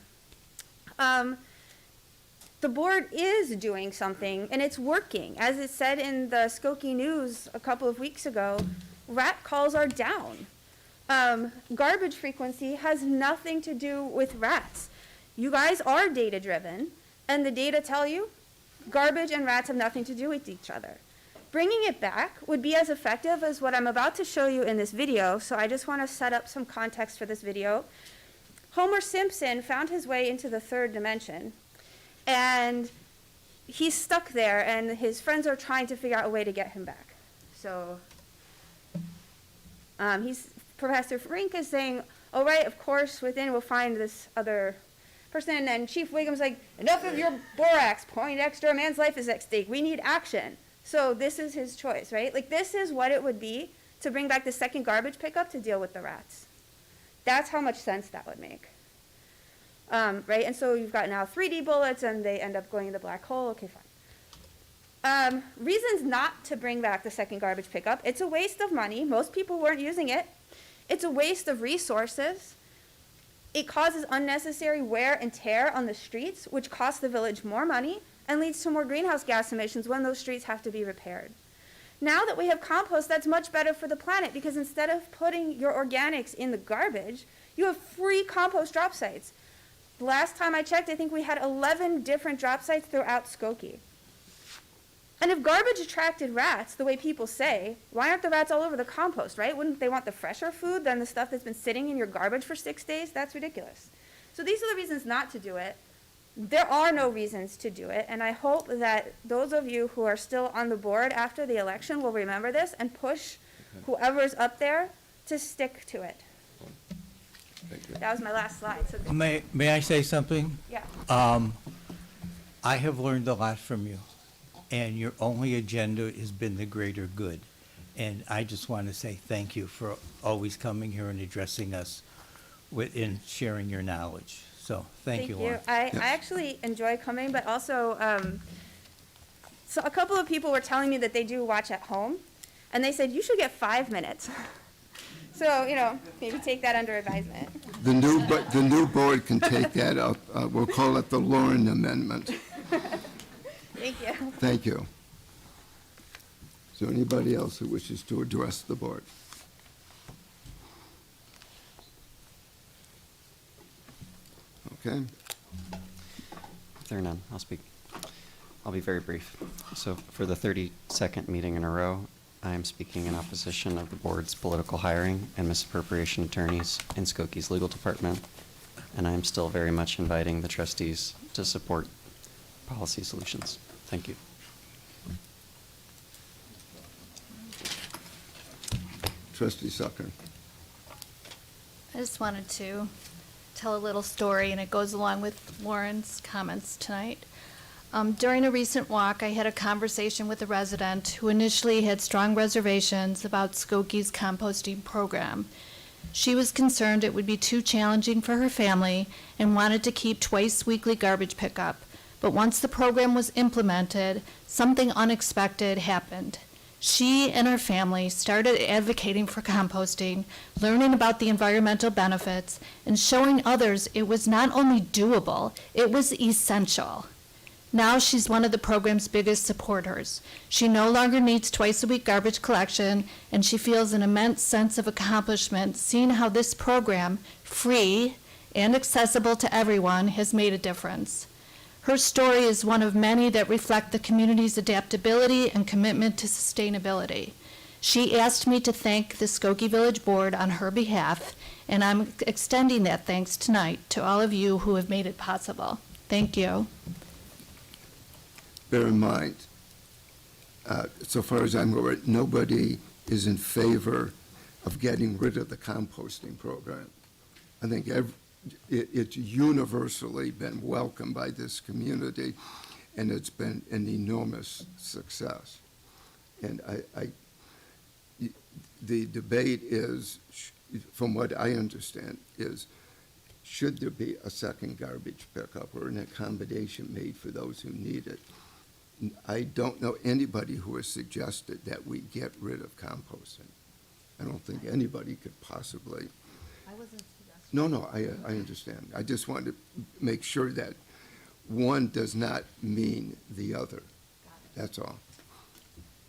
The board is doing something, and it's working. As it said in the Skokie News a couple of weeks ago, rat calls are down. Garbage frequency has nothing to do with rats. You guys are data-driven, and the data tell you garbage and rats have nothing to do with each other. Bringing it back would be as effective as what I'm about to show you in this video, so I just want to set up some context for this video. Homer Simpson found his way into the third dimension. And he's stuck there, and his friends are trying to figure out a way to get him back. So Professor Frink is saying, all right, of course, within we'll find this other person. And Chief Wiggum's like, enough of your borax, Poindexter, a man's life is at stake. We need action. So this is his choice, right? Like, this is what it would be to bring back the second garbage pickup to deal with the rats. That's how much sense that would make. Right, and so you've got now 3D bullets, and they end up going in the black hole. Okay, fine. Reasons not to bring back the second garbage pickup. It's a waste of money. Most people weren't using it. It's a waste of resources. It causes unnecessary wear and tear on the streets, which costs the village more money and leads to more greenhouse gas emissions when those streets have to be repaired. Now that we have compost, that's much better for the planet, because instead of putting your organics in the garbage, you have free compost drop sites. The last time I checked, I think we had 11 different drop sites throughout Skokie. And if garbage attracted rats, the way people say, why aren't the rats all over the compost, right? Wouldn't they want the fresher food than the stuff that's been sitting in your garbage for 6 days? That's ridiculous. So these are the reasons not to do it. There are no reasons to do it, and I hope that those of you who are still on the board after the election will remember this and push whoever's up there to stick to it. That was my last slide. So May I say something? Yeah. I have learned a lot from you, and your only agenda has been the greater good. And I just want to say thank you for always coming here and addressing us and sharing your knowledge. So, thank you, Lauren. I actually enjoy coming, but also, so a couple of people were telling me that they do watch at home, and they said, you should get 5 minutes. So, maybe take that under advisement. The new board can take that up. We'll call it the Lauren Amendment. Thank you. Thank you. Is there anybody else who wishes to address the board? Okay. If there are none, I'll speak. I'll be very brief. So for the 32nd meeting in a row, I am speaking in opposition of the board's political hiring and misappropriation attorneys in Skokie's legal department, and I am still very much inviting the trustees to support policy solutions. Thank you. Trustee Sucker. I just wanted to tell a little story, and it goes along with Lauren's comments tonight. During a recent walk, I had a conversation with a resident who initially had strong reservations about Skokie's composting program. She was concerned it would be too challenging for her family and wanted to keep twice weekly garbage pickup. But once the program was implemented, something unexpected happened. She and her family started advocating for composting, learning about the environmental benefits, and showing others it was not only doable, it was essential. Now she's one of the program's biggest supporters. She no longer needs twice-a-week garbage collection, and she feels an immense sense of accomplishment seeing how this program, free and accessible to everyone, has made a difference. Her story is one of many that reflect the community's adaptability and commitment to sustainability. She asked me to thank the Skokie Village Board on her behalf, and I'm extending that thanks tonight to all of you who have made it possible. Thank you. Bear in mind, so far as I'm aware, nobody is in favor of getting rid of the composting program. I think it's universally been welcomed by this community, and it's been an enormous success. And the debate is, from what I understand, is should there be a second garbage pickup or an accommodation made for those who need it? I don't know anybody who has suggested that we get rid of composting. I don't think anybody could possibly. I wasn't suggesting. No, I understand. I just wanted to make sure that one does not mean the other. That's all.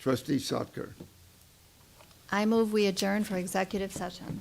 Trustee Sutker. I move we adjourn for executive session.